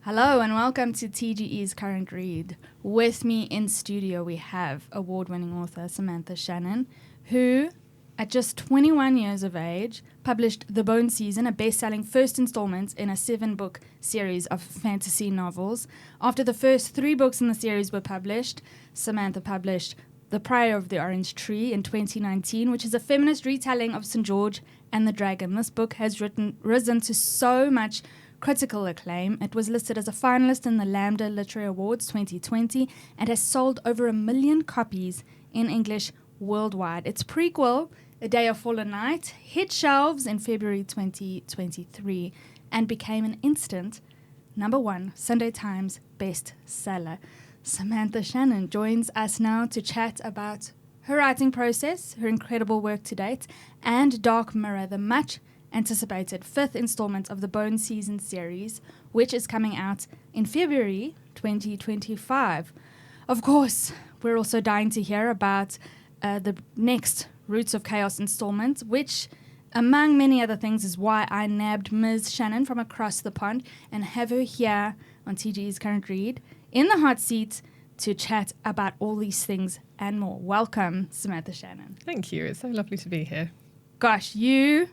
Hello and welcome to TGE's Current Read. With me in studio we have award-winning author Samantha Shannon, who, at just 21 years of age, published The Bone Season, a best-selling first installment in a 7-book series of fantasy novels. After the first 3 books in the series were published, Samantha published The Priory of the Orange Tree in 2019, which is a feminist retelling of St. George and the Dragon. This book has risen to so much critical acclaim. It was listed as a finalist in the Lambda Literary Awards 2020 and has sold over 1 million copies in English worldwide. Its prequel, A Day of Fallen Night, hit shelves in February 2023 and became an instant #1 Sunday Times bestseller. Samantha Shannon joins us now to chat about her writing process, her incredible work to date, and Dark Mirror, the much anticipated 5th installment of the Bone Season series, which is coming out in February 2025. Of course, we're also dying to hear about the next Roots of Chaos installment, which, among many other things, is why I nabbed Ms. Shannon from across the pond and have her here on TGE's Current Read in the hot seat to chat about all these things and more. Welcome, Samantha Shannon. Thank you. It's so lovely to be here. Gosh, you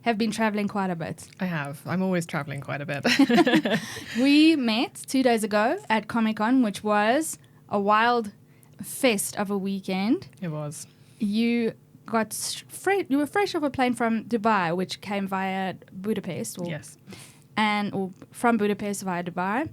have been traveling quite a bit. I have. I'm always traveling quite a bit. We met 2 days ago at Comic-Con, which was a wild fest of a weekend. It was. You were fresh off a plane from Dubai, which came via Budapest. Yes. Or from Budapest via Dubai.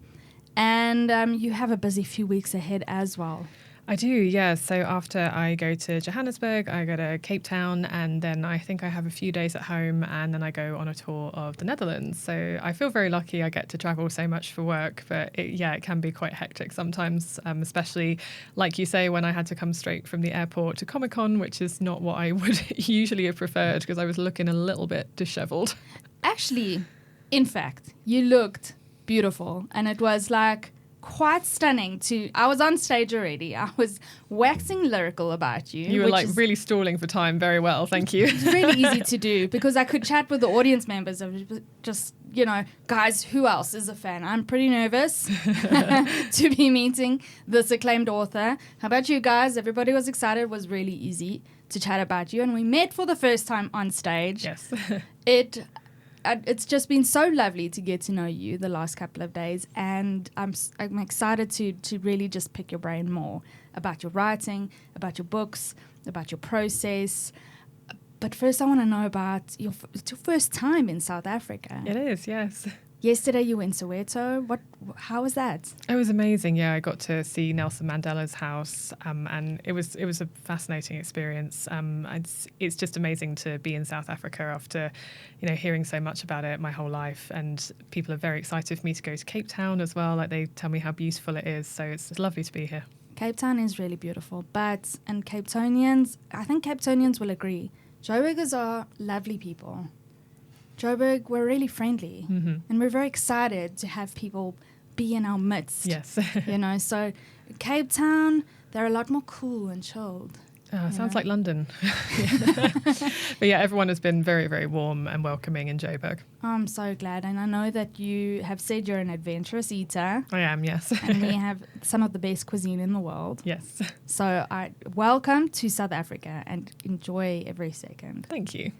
And you have a busy few weeks ahead as well. I do, yeah. So after I go to Johannesburg, I go to Cape Town, and then I think I have a few days at home, and then I go on a tour of the Netherlands. So I feel very lucky I get to travel so much for work, but it can be quite hectic sometimes, especially, like you say, when I had to come straight from the airport to Comic-Con, which is not what I would usually have preferred because I was looking a little bit disheveled. Actually, in fact, you looked beautiful, and it was like quite stunning I was on stage already. I was waxing lyrical about you. You were like really stalling for time very well, thank you. It's really easy to do because I could chat with the audience members of just, guys, who else is a fan? I'm pretty nervous to be meeting this acclaimed author. How about you guys? Everybody was excited. It was really easy to chat about you. And we met for the first time on stage. Yes. It's just been so lovely to get to know you the last couple of days, and I'm excited to really just pick your brain more about your writing, about your books, about your process. But first I want to know about it's your first time in South Africa. It is, yes. Yesterday you were in Soweto. How was that? It was amazing. Yeah, I got to see Nelson Mandela's house, and it was a fascinating experience. It's just amazing to be in South Africa after, hearing so much about it my whole life. And people are very excited for me to go to Cape Town as well. Like, they tell me how beautiful it is. So it's lovely to be here. Cape Town is really beautiful, and Cape Townians, I think Cape Townians will agree. Joburgers are lovely people. Joburg, we're really friendly, and we're very excited to have people be in our midst. Yes. So Cape Town, they're a lot more cool and chilled. Sounds like London. But yeah, everyone has been very, very warm and welcoming in Joburg. I'm so glad. And I know that you have said you're an adventurous eater. I am, yes. And we have some of the best cuisine in the world. Yes. So welcome to South Africa and enjoy every second. Thank you.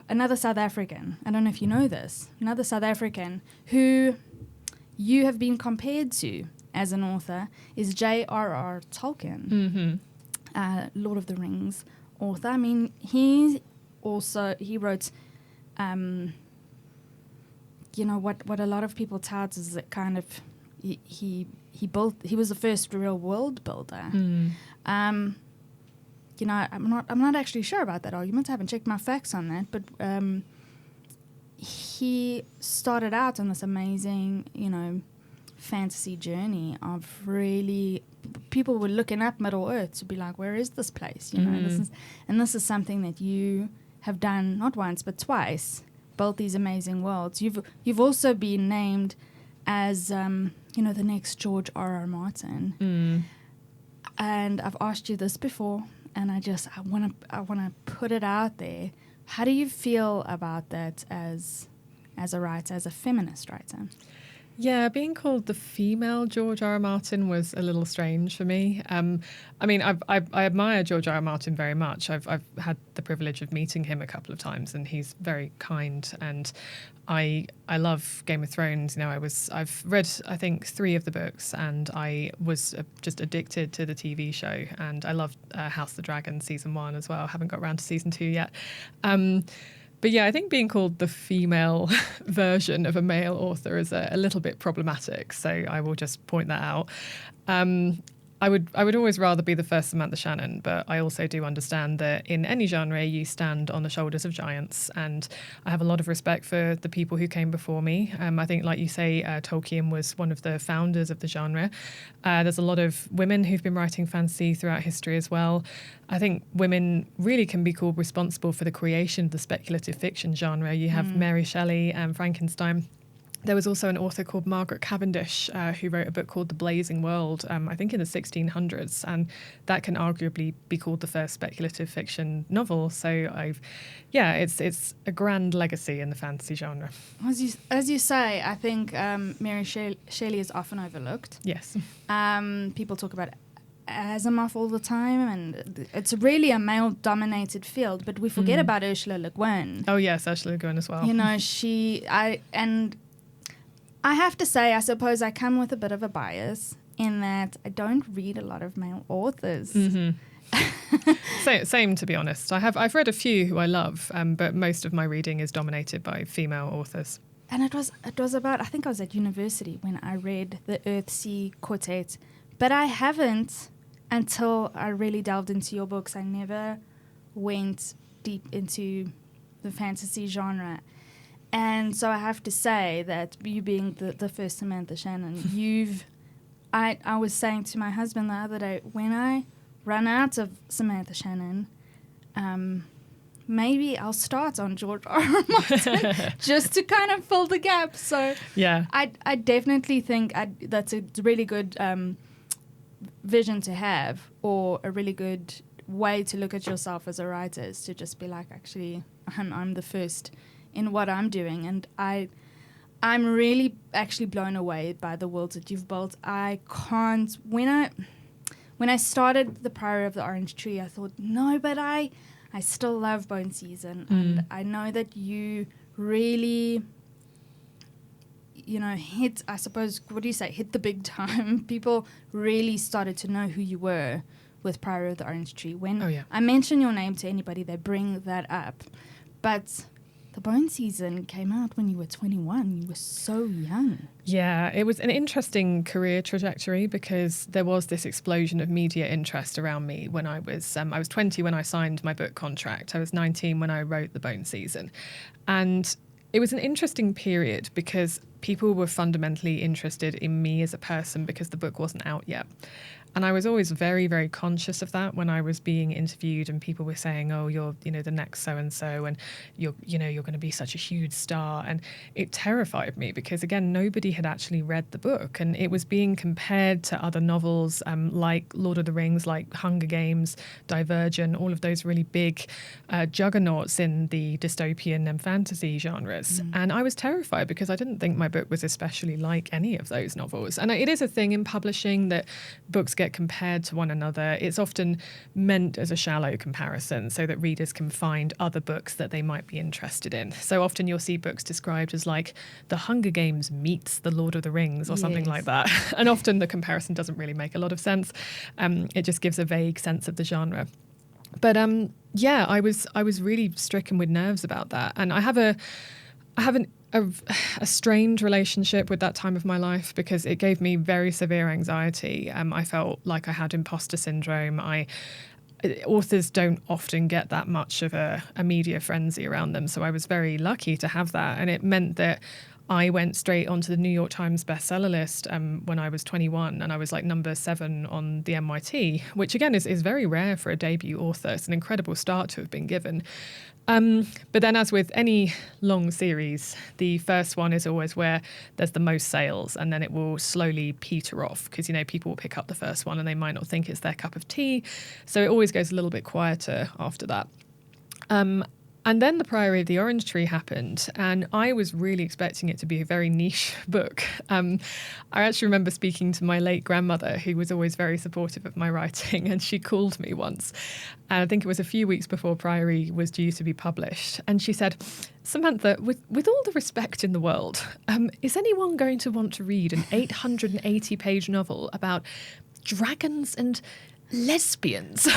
Another South African, I don't know if you know this, another South African who you have been compared to as an author is J.R.R. Tolkien, Lord of the Rings author. I mean, he wrote, what a lot of people tout is that kind of, he was the first real world builder. I'm not actually sure about that argument. I haven't checked my facts on that, but he started out on this amazing, fantasy journey of really people were looking up Middle Earth to be like, where is this place? This is something that you have done not once but twice, built these amazing worlds. You've also been named as the next George R.R. Martin, and I've asked you this before. And I want to put it out there. How do you feel about that as as a writer, as a feminist writer? Yeah, being called the female George R. R. Martin was a little strange for me. I mean, I admire George R. R. Martin very much. I've had the privilege of meeting him a couple of times, and he's very kind. And I love Game of Thrones. You know, I've read I think 3 of the books, and I was just addicted to the TV show. And I loved House of the Dragon season 1 as well. Haven't got around to season 2 yet. But yeah, I think being called the female version of a male author is a little bit problematic. So I will just point that out. I would always rather be the first Samantha Shannon, but I also do understand that in any genre you stand on the shoulders of giants, and I have a lot of respect for the people who came before me. I think, like you say, Tolkien was one of the founders of the genre. There's a lot of women who've been writing fantasy throughout history as well. I think women really can be called responsible for the creation of the speculative fiction genre. You have Mary Shelley and Frankenstein. There was also an author called Margaret Cavendish who wrote a book called The Blazing World, I think in the 1600s, and that can arguably be called the first speculative fiction novel. So it's a grand legacy in the fantasy genre. As you say, I think Mary Shelley is often overlooked. Yes. People talk about Asimov all the time, and it's really a male-dominated field, but we forget about Ursula Le Guin. Oh yes, Ursula Le Guin as well. You know, I have to say, I suppose I come with a bit of a bias in that I don't read a lot of male authors. Same, to be honest. I've read a few who I love, but most of my reading is dominated by female authors. And it was about, I think I was at university when I read the Earthsea Quartet, but I haven't until I really delved into your books. I never went deep into the fantasy genre. And so I have to say that you being the first Samantha Shannon, I was saying to my husband the other day, when I run out of Samantha Shannon, maybe I'll start on George R. R. Martin just to kind of fill the gap. So yeah, I definitely think that's a really good vision to have, or a really good way to look at yourself as a writer, is to just be like, actually, I'm the first in what I'm doing, and I'm really actually blown away by the worlds that you've built. I can't, when I started the Priory of the Orange Tree, I thought, no, but I still love Bone Season, and I know that you really, you know, hit, I suppose, what do you say, hit the big time. People really started to know who you were with Priory of the Orange Tree. When I mention your name to anybody, they bring that up. But the Bone Season came out when you were 21. You were so young. Yeah, it was an interesting career trajectory because there was this explosion of media interest around me when I was 20 when I signed my book contract. I was 19 when I wrote The Bone Season. And it was an interesting period because people were fundamentally interested in me as a person because the book wasn't out yet. And I was always very, very conscious of that when I was being interviewed and people were saying, oh, you're, you know, the next so-and-so and you're going to be such a huge star. And it terrified me because, again, nobody had actually read the book. And it was being compared to other novels like Lord of the Rings, like Hunger Games, Divergent, all of those really big juggernauts in the dystopian and fantasy genres. And I was terrified because I didn't think my book was especially like any of those novels. And it is a thing in publishing that books get compared to one another. It's often meant as a shallow comparison so that readers can find other books that they might be interested in. So often you'll see books described as like The Hunger Games meets The Lord of the Rings or something like that. And often the comparison doesn't really make a lot of sense. It just gives a vague sense of the genre. But I was really stricken with nerves about that. And I have a strained relationship with that time of my life because it gave me very severe anxiety. I felt like I had imposter syndrome. Authors don't often get that much of a media frenzy around them, so I was very lucky to have that. And it meant that I went straight onto the New York Times bestseller list when I was 21, and I was like number 7 on the NYT, which again is very rare for a debut author. It's an incredible start to have been given. But then, as with any long series, the first one is always where there's the most sales, and then it will slowly peter off because, you know, people will pick up the first one and they might not think it's their cup of tea. So it always goes a little bit quieter after that. And then The Priory of the Orange Tree happened, and I was really expecting it to be a very niche book. I actually remember speaking to my late grandmother, who was always very supportive of my writing, and she called me once. And I think it was a few weeks before Priory was due to be published. And she said, "Samantha, with all the respect in the world, is anyone going to want to read an 880-page novel about dragons and lesbians?"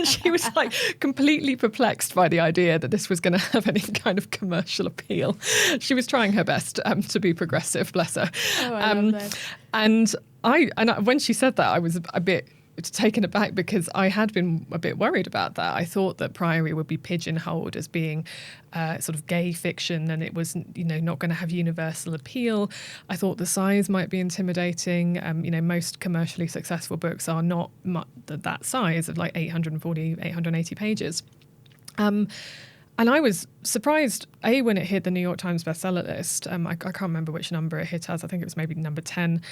She was like completely perplexed by the idea that this was going to have any kind of commercial appeal. She was trying her best to be progressive, bless her. Oh, I love that. And when she said that, I was a bit taken aback because I had been a bit worried about that. I thought that Priory would be pigeonholed as being sort of gay fiction, and it was, not going to have universal appeal. I thought the size might be intimidating. Most commercially successful books are not that size of like 840, 880 pages. And I was surprised, when it hit the New York Times bestseller list. I can't remember which number it hit as. I think it was maybe number 10.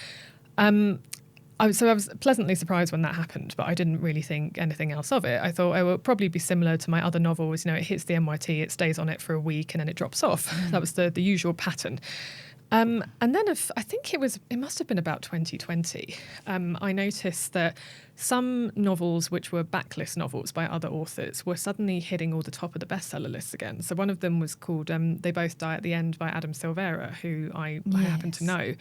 So I was pleasantly surprised when that happened, but I didn't really think anything else of it. I thought it would probably be similar to my other novels. It hits the NYT, it stays on it for a week, and then it drops off. That was the usual pattern. And then I think it must have been about 2020. I noticed that some novels which were backlist novels by other authors were suddenly hitting all the top of the bestseller lists again. So one of them was called They Both Die at the End by Adam Silvera, who I happen to know.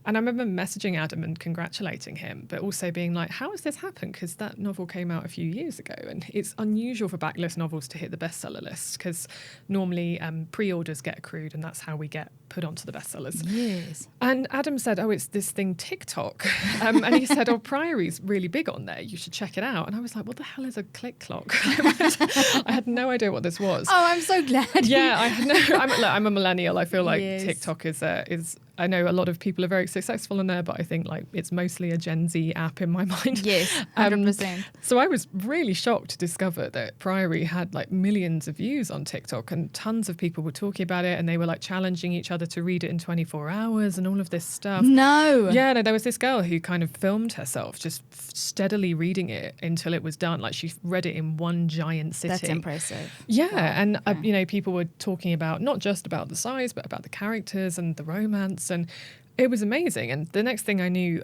And I remember messaging Adam and congratulating him, but also being like, how has this happened? Because that novel came out a few years ago. And it's unusual for backlist novels to hit the bestseller list, because normally pre-orders get accrued, and that's how we get put onto the bestsellers. Yes. And Adam said, it's this thing TikTok. And he said, Priory's really big on there. You should check it out. And I was like, what the hell is a click clock? I had no idea what this was. Oh, I'm so glad. Yeah, I'm a millennial. I feel like Yes. TikTok is I know a lot of people are very successful in there, but I think like it's mostly a Gen Z app in my mind. Yes, 100%. So I was really shocked to discover that Priory had like millions of views on TikTok, and tons of people were talking about it, and they were like challenging each other to read it in 24 hours and all of this stuff. No. Yeah, no, there was this girl who kind of filmed herself just steadily reading it until it was done. Like she read it in one giant sitting. That's impressive. Yeah, Wow. and people were talking about not just about the size, but about the characters and the romance, and it was amazing. And the next thing I knew,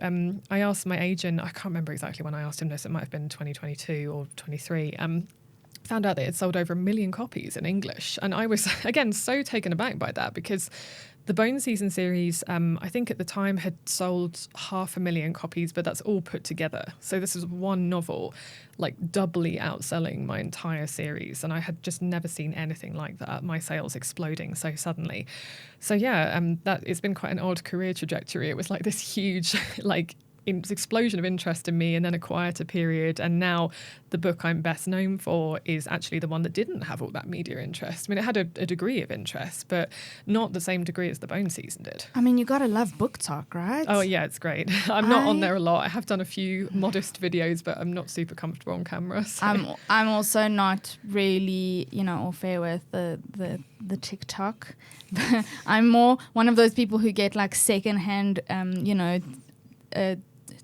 I asked my agent, I can't remember exactly when I asked him this, it might have been 2022 or 23, found out that it sold over 1 million copies in English. And I was, again, so taken aback by that, because the Bone Season series, I think at the time had sold 500,000 copies, but that's all put together. So this is one novel, like doubly outselling my entire series. And I had just never seen anything like that, my sales exploding so suddenly. So yeah, it's been quite an odd career trajectory. It was like this huge, explosion of interest in me, and then a quieter period, and now the book I'm best known for is actually the one that didn't have all that media interest. I mean, it had a degree of interest, but not the same degree as the Bone Season did. I mean, you gotta love Book Talk, right? Oh yeah, it's great. I'm not on there a lot. I have done a few modest videos, but I'm not super comfortable on camera. So. I'm also not really, au fait with the TikTok. I'm more one of those people who get like secondhand,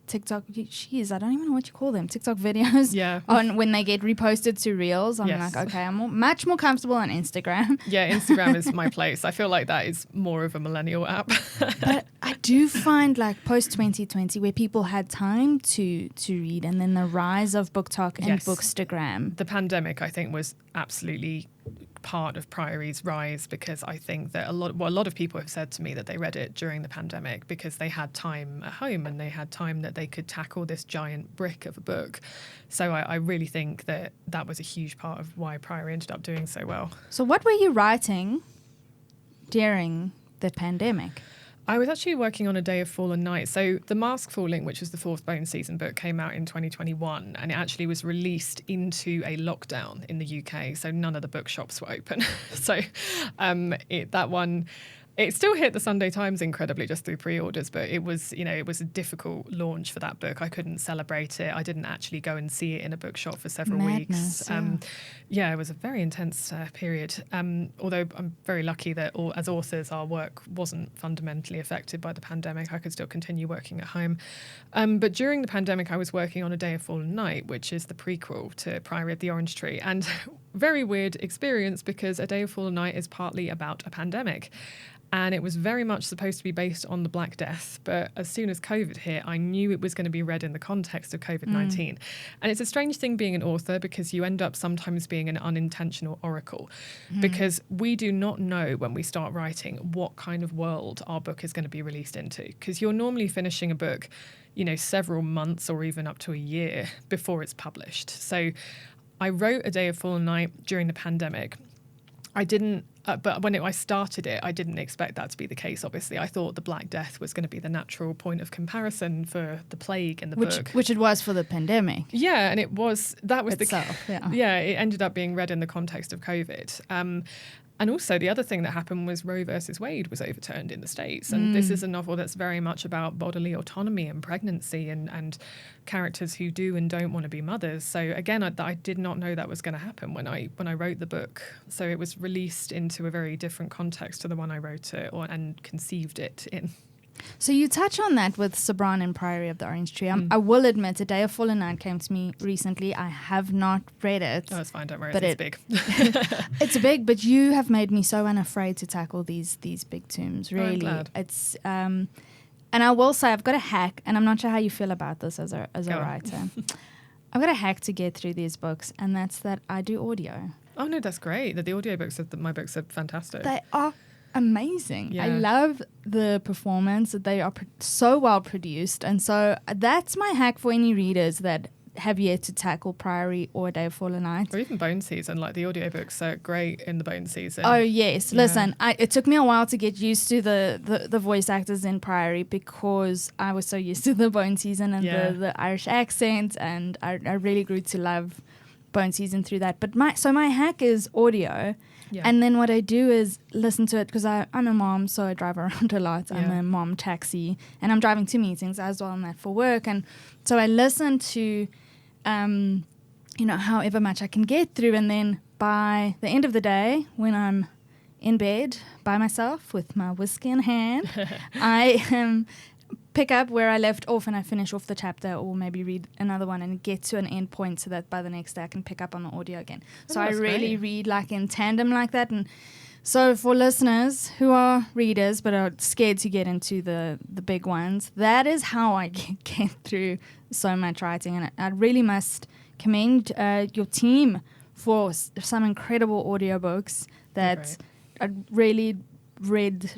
TikTok, I don't even know what you call them, TikTok videos. Yeah. On when they get reposted to Reels. I'm Yes. like, okay, I'm much more comfortable on Instagram. Yeah, Instagram is my place. I feel like that is more of a millennial app. But I do find like post 2020 where people had time to read, and then the rise of Book Talk and Yes. Bookstagram. The pandemic, I think, was absolutely part of Priory's rise, because I think that a lot of people have said to me that they read it during the pandemic because they had time at home and they had time that they could tackle this giant brick of a book. So I really think that was a huge part of why Priory ended up doing so well. So what were you writing during the pandemic? I was actually working on A Day of Fallen Night. So The Mask Falling, which was the fourth Bone Season book, came out in 2021, and it actually was released into a lockdown in the UK. So none of the bookshops were open. So that one, It still hit the Sunday Times incredibly just through pre-orders, but it was, it was a difficult launch for that book. I couldn't celebrate it. I didn't actually go and see it in a bookshop for several weeks. It was a very intense period. Although I'm very lucky that as authors, our work wasn't fundamentally affected by the pandemic. I could still continue working at home. But during the pandemic, I was working on A Day of Fallen Night, which is the prequel to Priory of the Orange Tree. And very weird experience because A Day of Fallen Night is partly about a pandemic. And it was very much supposed to be based on the Black Death. But as soon as COVID hit, I knew it was going to be read in the context of COVID-19. And it's a strange thing being an author because you end up sometimes being an unintentional oracle. Because we do not know when we start writing what kind of world our book is going to be released into. Because you're normally finishing a book, several months or even up to a year before it's published. So I wrote A Day of Fallen Night during the pandemic. I didn't, but when I started it, I didn't expect that to be the case, obviously. I thought the Black Death was going to be the natural point of comparison for the plague in the book. Which it was for the pandemic. Yeah, and that was itself, it ended up being read in the context of COVID. And also the other thing that happened was Roe versus Wade was overturned in the States. And this is a novel that's very much about bodily autonomy and pregnancy and characters who do and don't want to be mothers. So again, I did not know that was going to happen when I wrote the book. So it was released into a very different context to the one I wrote it and conceived it in. So you touch on that with Sabran and Priory of the Orange Tree. I will admit, A Day of Fallen Night came to me recently. I have not read it. Oh, it's fine. Don't worry. But it's big. It's big, but you have made me so unafraid to tackle these big tombs. Really, I'm glad. It's and I will say I've got a hack, and I'm not sure how you feel about this as a writer. I've got a hack to get through these books, and that's that I do audio. Oh no, that's great. The audiobooks my books are fantastic. They are amazing. Yeah. I love the performance. They are so well produced, and so that's my hack for any readers that have yet to tackle Priory or A Day of Fallen Night. Or even Bone Season, like the audiobooks are great in the Bone Season. Oh yes, yeah. Listen, it took me a while to get used to the voice actors in Priory because I was so used to the Bone Season and the Irish accent, and I really grew to love Bone Season through that. But my hack is audio. Yeah. And then what I do is listen to it because I'm a mom, so I drive around a lot. I'm a mom taxi, and I'm driving to meetings as well and that for work. And so I listen to, however much I can get through. And then by the end of the day, when I'm in bed by myself with my whiskey in hand, I pick up where I left off and I finish off the chapter or maybe read another one and get to an end point so that by the next day I can pick up on the audio again. So I really read like in tandem like that. And so for listeners who are readers but are scared to get into the big ones, that is how I get through so much writing. And I really must commend your team for some incredible audiobooks that I really read,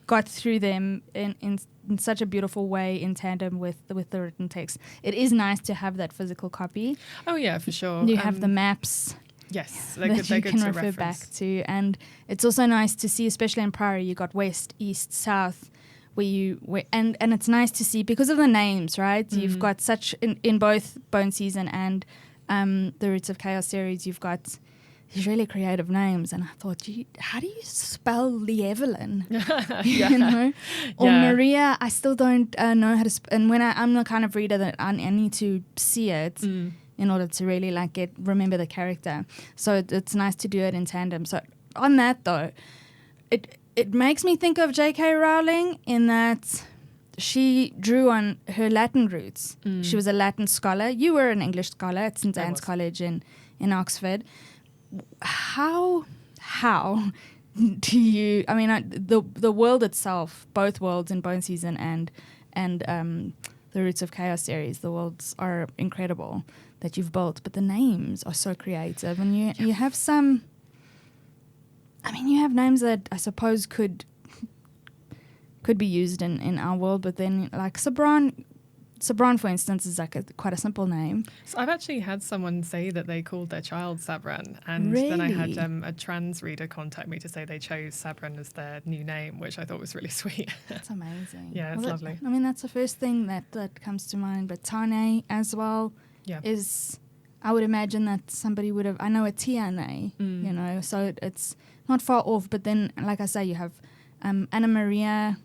got through them in such a beautiful way in tandem with the written text. It is nice to have that physical copy. Oh yeah, for sure. You have the maps. Yes, that you can refer back to, and it's also nice to see, especially in Priory, you got west, east, south, and it's nice to see because of the names, right? You've got such in both Bone Season and the Roots of Chaos series, you've got these really creative names, and I thought, how do you spell Lievelyn? Or Maria? I still don't know how to. And when I'm the kind of reader that I need to see it in order to really remember the character. So it's nice to do it in tandem. So on that though, it makes me think of J.K. Rowling in that she drew on her Latin roots. She was a Latin scholar. You were an English scholar at St. Anne's College in Oxford. How do you? I mean, the world itself, both worlds in Bone Season and the Roots of Chaos series, the worlds are incredible that you've built, but the names are so creative, and you have some. I mean, you have names that I suppose could be used in our world, but then like Sabran, for instance, is quite a simple name. So I've actually had someone say that they called their child Sabran, and then I had a trans reader contact me to say they chose Sabran as their new name, which I thought was really sweet. That's amazing. Yeah, it's lovely. I mean, that's the first thing that comes to mind. But Tane as well is, I would imagine that somebody would have, I know a Tiane, so it's not far off. But then, like I say, you have Anna Maria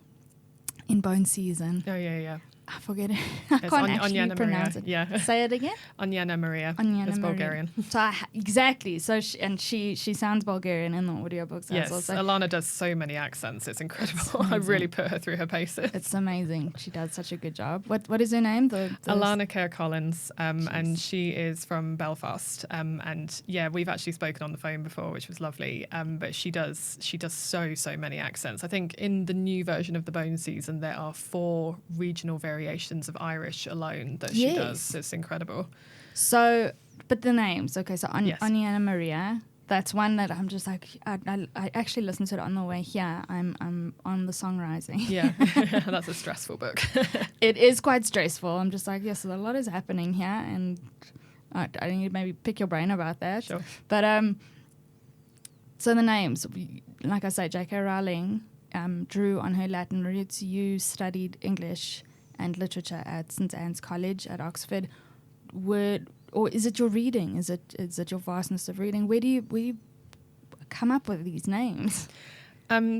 in Bone Season. Oh, yeah. I forget it. I can't actually Onyena pronounce Maria. it. Yeah. Say it again. Onyena Maria. Onyena It's Maria. Bulgarian. So exactly. So she sounds Bulgarian in the audiobooks. Yes, also. Alana does so many accents. It's incredible. I really put her through her paces. It's amazing. She does such a good job. What is her name? Alana Kerr Collins, and she is from Belfast. And yeah, we've actually spoken on the phone before, which was lovely. But she does so many accents. I think in the new version of the Bone Season, there are 4 regional variations of Irish alone that she does. It's incredible. So, but the names, okay, so Yes. Onyena Maria, that's one that I'm just like, I actually listened to it on the way here. I'm on the songwriting. Yeah, that's a stressful book. It is quite stressful. I'm just like, yes, a lot is happening here, and I need to maybe pick your brain about that. Sure. But so the names, like I say, J.K. Rowling drew on her Latin roots. You studied English and literature at St Anne's College at Oxford. Or is it your reading? Is it your vastness of reading? Where do you come up with these names?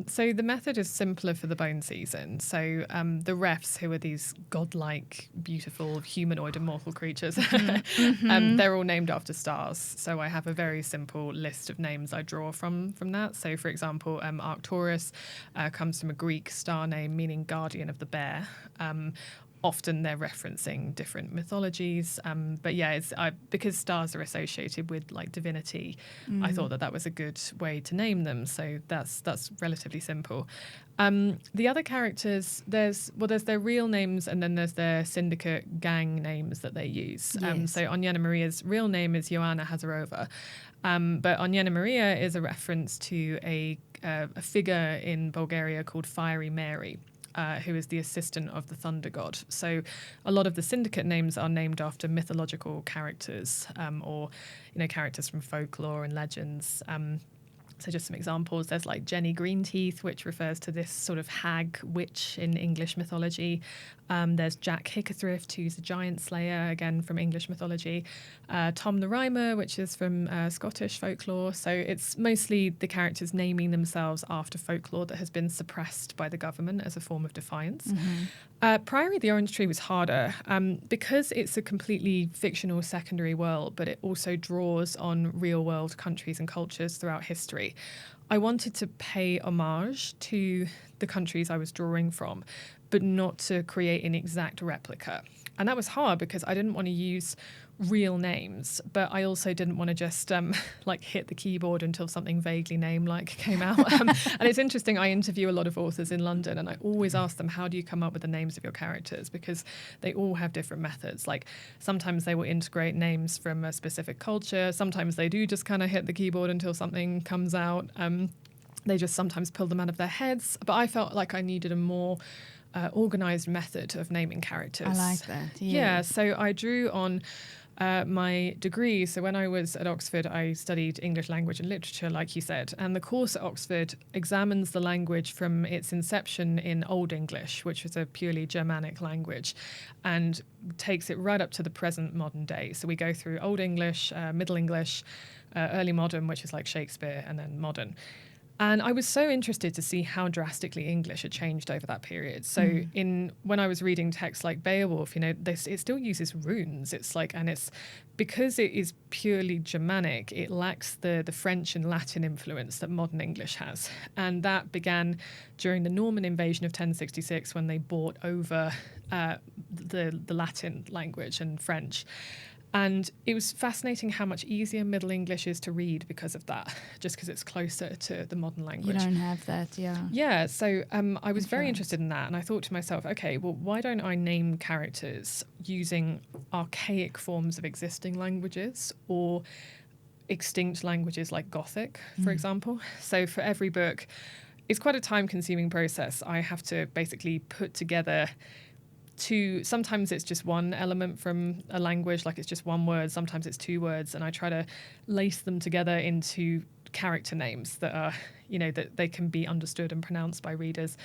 So the method is simpler for the Bone Season. So the refs, who are these godlike, beautiful, humanoid, immortal creatures, they're all named after stars. So I have a very simple list of names I draw from that. So, for example, Arcturus comes from a Greek star name meaning guardian of the bear. Often they're referencing different mythologies, but yeah, because stars are associated with like divinity. I thought that was a good way to name them. So that's relatively simple. The other characters, there's their real names, and then there's their syndicate gang names that they use. Yes. So Onyena Maria's real name is Joanna Hazarova, but Onyena Maria is a reference to a figure in Bulgaria called Fiery Mary. Who is the assistant of the thunder god. So a lot of the syndicate names are named after mythological characters or characters from folklore and legends. So just some examples, there's like Jenny Greenteeth, which refers to this sort of hag witch in English mythology. There's Jack Hickathrift, who's a giant slayer, again from English mythology. Tom the Rhymer, which is from Scottish folklore. So it's mostly the characters naming themselves after folklore that has been suppressed by the government as a form of defiance. Priory, the Orange Tree was harder because it's a completely fictional secondary world, but it also draws on real world countries and cultures throughout history. I wanted to pay homage to the countries I was drawing from, but not to create an exact replica. And that was hard because I didn't want to use real names, but I also didn't want to just hit the keyboard until something vaguely name-like came out. And it's interesting, I interview a lot of authors in London, and I always ask them, how do you come up with the names of your characters? Because they all have different methods. Like sometimes they will integrate names from a specific culture. Sometimes they do just kind of hit the keyboard until something comes out. They just sometimes pull them out of their heads. But I felt like I needed a more organised method of naming characters. I like that. Yeah, so I drew on my degree. So when I was at Oxford, I studied English language and literature, like you said. And the course at Oxford examines the language from its inception in Old English, which was a purely Germanic language, and takes it right up to the present modern day. So we go through Old English, Middle English, early modern, which is like Shakespeare, and then modern. And I was so interested to see how drastically English had changed over that period. So when I was reading texts like Beowulf, it still uses runes. It's because it is purely Germanic, it lacks the French and Latin influence that modern English has. And that began during the Norman invasion of 1066, when they brought over the Latin language and French. And it was fascinating how much easier Middle English is to read because of that, just because it's closer to the modern language. You don't have that, yeah. Yeah, so I was very interested in that, and I thought to myself, okay, well, why don't I name characters using archaic forms of existing languages or extinct languages like Gothic, for example? So for every book, it's quite a time-consuming process. I have to basically put together sometimes it's just one element from a language, like it's just one word, sometimes it's 2 words, and I try to lace them together into character names that are, that they can be understood and pronounced by readers.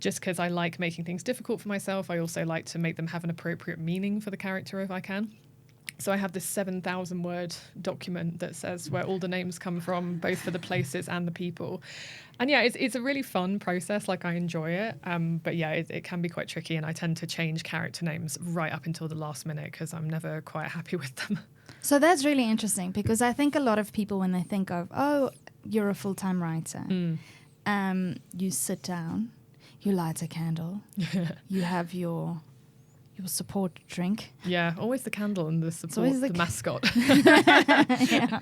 Just because I like making things difficult for myself, I also like to make them have an appropriate meaning for the character if I can. So I have this 7,000 word document that says where all the names come from, both for the places and the people. And yeah, it's a really fun process. Like, I enjoy it. But yeah, it can be quite tricky. And I tend to change character names right up until the last minute because I'm never quite happy with them. So that's really interesting, because I think a lot of people, when they think of, oh, you're a full-time writer, you sit down, you light a candle, you have your support drink. Yeah, always the candle and the support, the mascot. Yeah.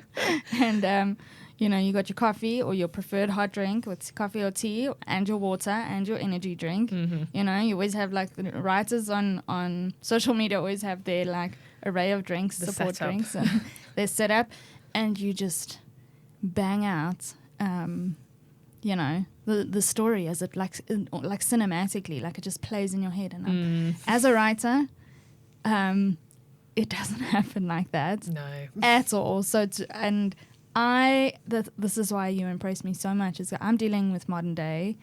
And, you got your coffee or your preferred hot drink with coffee or tea, and your water and your energy drink. You always have, like, the writers on social media always have their, like, array of drinks, The support setup. drinks, and their setup, and you just bang out, the story as it, like cinematically, like it just plays in your head. And as a writer, it doesn't happen like that. No. At all. So, this is why you impress me so much, is that I'm dealing with modern day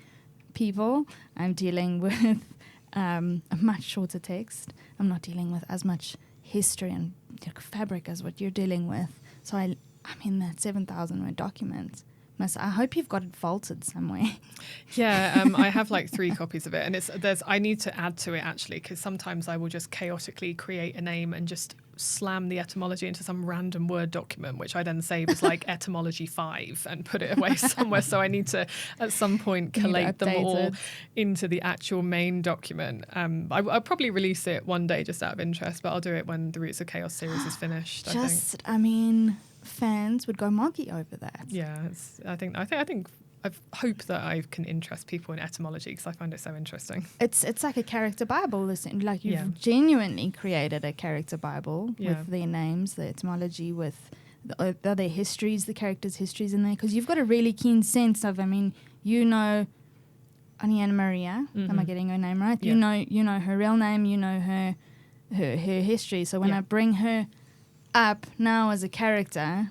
people. I'm dealing with a much shorter text. I'm not dealing with as much history and fabric as what you're dealing with. So I mean, that 7,000 word document, I hope you've got it vaulted somewhere. Yeah, I have like 3 copies of it, and I need to add to it actually, because sometimes I will just chaotically create a name and just slam the etymology into some random Word document, which I then save as like etymology 5 and put it away somewhere. So I need to at some point collate them all into the actual main document. I'll probably release it one day just out of interest, but I'll do it when the Roots of Chaos series is finished. I mean, fans would go moggy over that. Yeah, I hope that I can interest people in etymology, because I find it so interesting. It's like a character Bible. Like, you've genuinely created a character Bible with their names, the etymology, with their histories, the characters' histories in there, because you've got a really keen sense of, Annie and Maria. Am I getting her name right? Yeah. You know her real name. You know her history. So when I bring her up now as a character,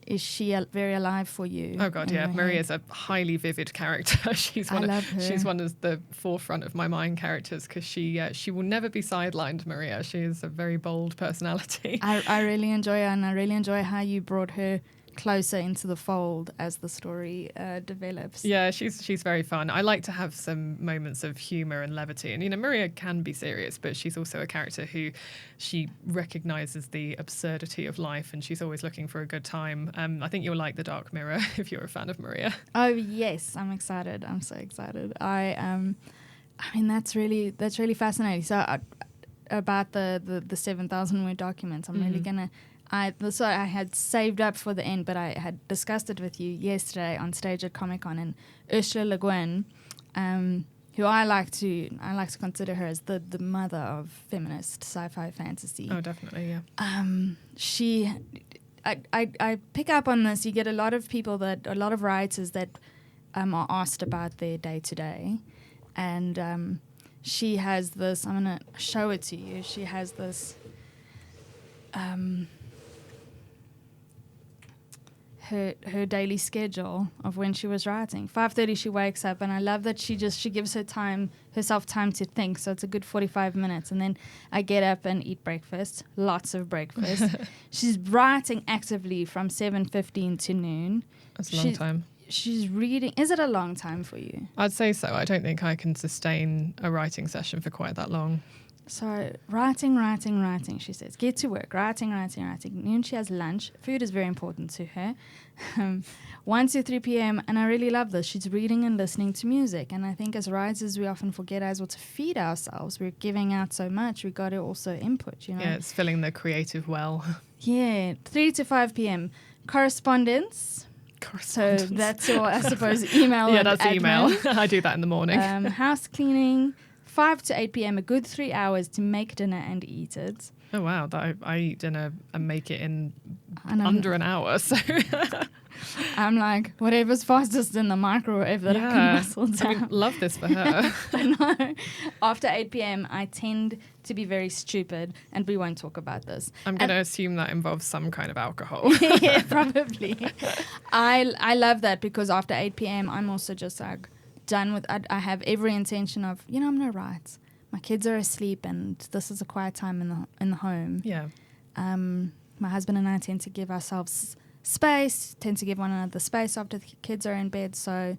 is she very alive for you? Oh God, yeah. Maria's a highly vivid character. She's one of the forefront of my mind characters, because she will never be sidelined. Maria, she is a very bold personality. I really enjoy her, and I really enjoy how you brought her closer into the fold as the story develops. Yeah, she's very fun. I like to have some moments of humour and levity, and Maria can be serious, but she's also a character who she recognises the absurdity of life, and she's always looking for a good time. I think you'll like The Dark Mirror if you're a fan of Maria. Oh yes, I'm excited. I'm so excited. I mean, that's really fascinating. So about the 7,000 word documents, I'm really gonna. I had saved up for the end, but I had discussed it with you yesterday on stage at Comic-Con, and Ursula Le Guin, who I like to consider her as the mother of feminist sci-fi fantasy. Oh, definitely, yeah. I pick up on this. You get a lot of writers that are asked about their day-to-day, and she has this. I'm going to show it to you. She has this. Her daily schedule of when she was writing. 5:30 she wakes up, and I love that she gives herself time to think. So it's a good 45 minutes, and then I get up and eat breakfast, lots of breakfast. She's writing actively from 7:15 to noon. That's a long time. She's reading. Is it a long time for you? I'd say so. I don't think I can sustain a writing session for quite that long. So writing, she says. Get to work, writing. Noon she has lunch. Food is very important to her. 1 to 3 p.m. And I really love this. She's reading and listening to music. And I think as writers, we often forget as well to feed ourselves. We're giving out so much. We got to also input, Yeah, it's filling the creative well. Yeah. 3 to 5 p.m. Correspondence. So that's your, I suppose, email. Yeah, that's admin. email. I do that in the morning. House cleaning. 5 to 8 p.m. a good 3 hours to make dinner and eat it. Oh wow, I eat dinner and make it in under an hour. So I'm like, whatever's fastest in the microwave that I can muscle down. I mean, love this for her. I know. After 8 p.m. I tend to be very stupid, and we won't talk about this. I'm going to assume that involves some kind of alcohol. Yeah, probably. I love that, because after 8 p.m. I'm also just like done with. I have every intention of, I'm going to write. My kids are asleep, and this is a quiet time in the home. Yeah. My husband and I tend to give ourselves space, tend to give one another space after the kids are in bed. So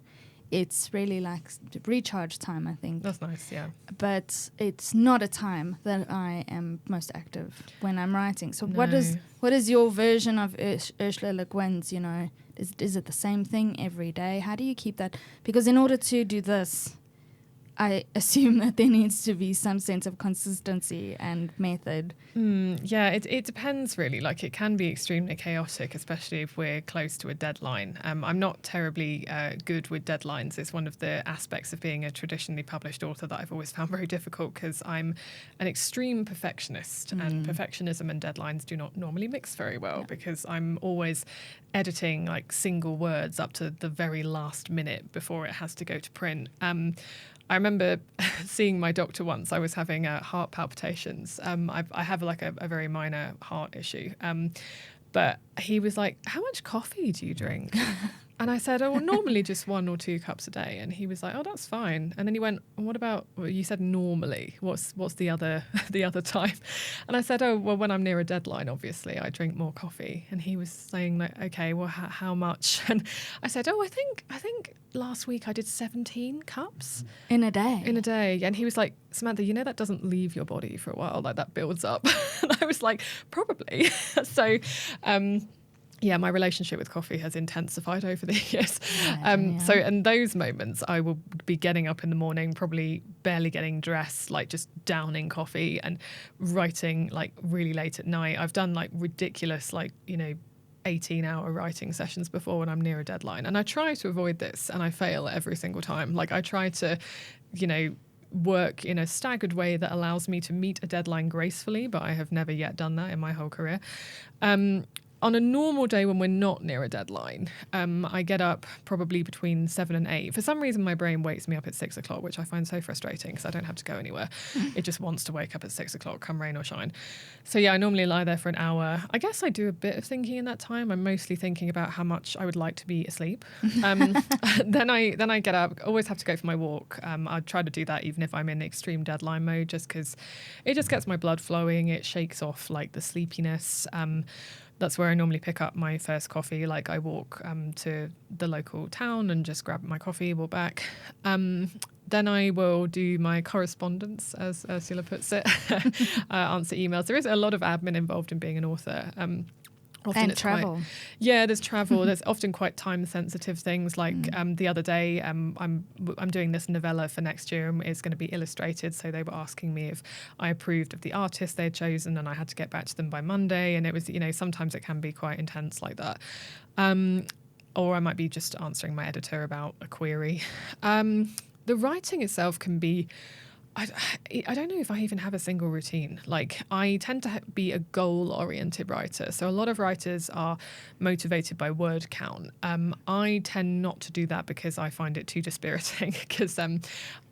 it's really like recharge time, I think. That's nice, yeah. But it's not a time that I am most active when I'm writing. So No. what is your version of Ursula Le Guin's, you know? Is it the same thing every day? How do you keep that? Because in order to do this, I assume that there needs to be some sense of consistency and method. Yeah, it depends really. Like it can be extremely chaotic, especially if we're close to a deadline. I'm not terribly good with deadlines. It's one of the aspects of being a traditionally published author that I've always found very difficult because I'm an extreme perfectionist and perfectionism and deadlines do not normally mix very well because I'm always editing like single words up to the very last minute before it has to go to print. I remember seeing my doctor once. I was having heart palpitations. I have like a very minor heart issue. But he was like, "How much coffee do you drink?" And I said, "Oh, well, normally just 1 or 2 cups a day." And he was like, "Oh, that's fine." And then he went, "What about, well, you said normally, what's the other the other time?" And I said, "Oh, well, when I'm near a deadline, obviously I drink more coffee." And he was saying like, "Okay, well, how much?" And I said, "Oh, I think last week I did 17 cups In a day? in a day." And he was like, "Samantha, you know that doesn't leave your body for a while, like that builds up." And I was like, "Probably." So yeah, my relationship with coffee has intensified over the years. So in those moments, I will be getting up in the morning, probably barely getting dressed, like just downing coffee and writing like really late at night. I've done like ridiculous, like, 18-hour writing sessions before when I'm near a deadline. And I try to avoid this and I fail every single time. Like I try to, work in a staggered way that allows me to meet a deadline gracefully, but I have never yet done that in my whole career. On a normal day when we're not near a deadline, I get up probably between 7 and 8. For some reason, my brain wakes me up at 6 o'clock, which I find so frustrating because I don't have to go anywhere. It just wants to wake up at 6 o'clock, come rain or shine. So yeah, I normally lie there for an hour. I guess I do a bit of thinking in that time. I'm mostly thinking about how much I would like to be asleep. Then I get up, always have to go for my walk. I try to do that even if I'm in extreme deadline mode, just because it just gets my blood flowing. It shakes off like the sleepiness. That's where I normally pick up my first coffee. Like I walk to the local town and just grab my coffee, walk back. Then I will do my correspondence, as Ursula puts it, answer emails. There is a lot of admin involved in being an author. Often and it's travel. There's travel. There's often quite time-sensitive things. Like the other day, I'm doing this novella for next year, and it's going to be illustrated. So they were asking me if I approved of the artist they'd chosen, and I had to get back to them by Monday. And it was, sometimes it can be quite intense like that. Or I might be just answering my editor about a query. The writing itself can be. I don't know if I even have a single routine. Like I tend to be a goal-oriented writer. So a lot of writers are motivated by word count. I tend not to do that because I find it too dispiriting because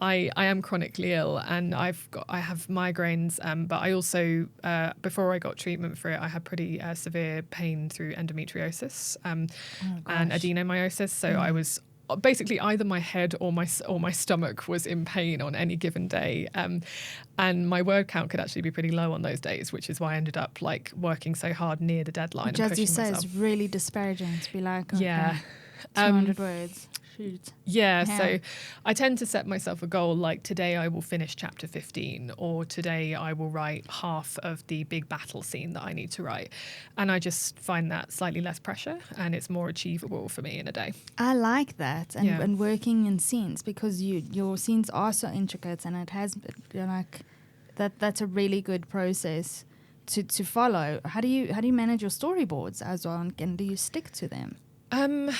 I am chronically ill and I have migraines. But I also, before I got treatment for it, I had pretty severe pain through endometriosis and adenomyosis. So I was basically either my head or my stomach was in pain on any given day, and my word count could actually be pretty low on those days, which is why I ended up like working so hard near the deadline. Which, and as you pushing say, myself. is really disparaging to be like, okay, yeah, 200 words. Shoot. Yeah, so I tend to set myself a goal like today I will finish chapter 15 or today I will write half of the big battle scene that I need to write. And I just find that slightly less pressure and it's more achievable for me in a day. I like that and working in scenes because your scenes are so intricate and it has like that's a really good process to follow. How do you manage your storyboards as well and do you stick to them?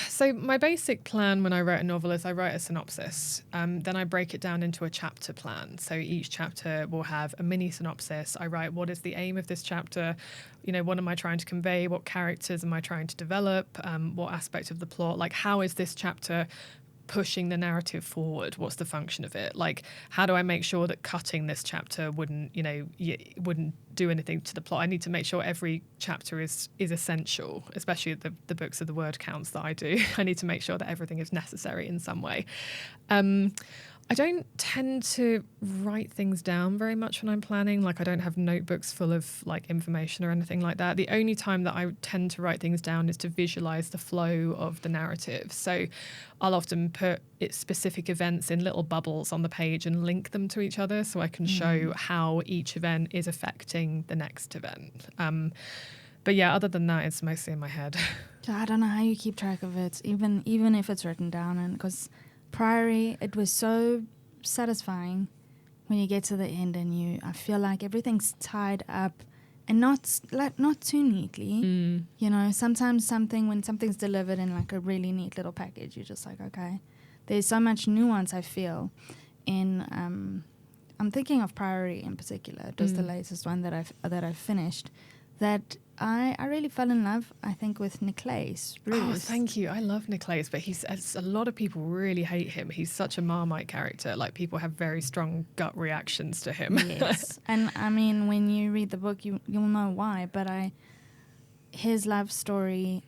So my basic plan when I write a novel is I write a synopsis. Then I break it down into a chapter plan. So each chapter will have a mini synopsis. I write what is the aim of this chapter, what am I trying to convey, what characters am I trying to develop, what aspect of the plot, like how is this chapter pushing the narrative forward? What's the function of it? Like, how do I make sure that cutting this chapter wouldn't do anything to the plot? I need to make sure every chapter is essential, especially the books of the word counts that I do. I need to make sure that everything is necessary in some way. I don't tend to write things down very much when I'm planning. Like I don't have notebooks full of like information or anything like that. The only time that I tend to write things down is to visualize the flow of the narrative. So I'll often put specific events in little bubbles on the page and link them to each other so I can show how each event is affecting the next event. But yeah, other than that, it's mostly in my head. I don't know how you keep track of it, even if it's written down. And because Priory, it was so satisfying when you get to the end and I feel like everything's tied up and not too neatly. You know, sometimes when something's delivered in like a really neat little package, you're just like, okay, there's so much nuance I feel in. I'm thinking of Priory in particular. It was the latest one that I've finished. That I really fell in love, I think, with Niklaus. Oh, thank you. I love Niklaus, but a lot of people really hate him. He's such a Marmite character. Like, people have very strong gut reactions to him. Yes. And, I mean, when you read the book, you'll know why. But his love story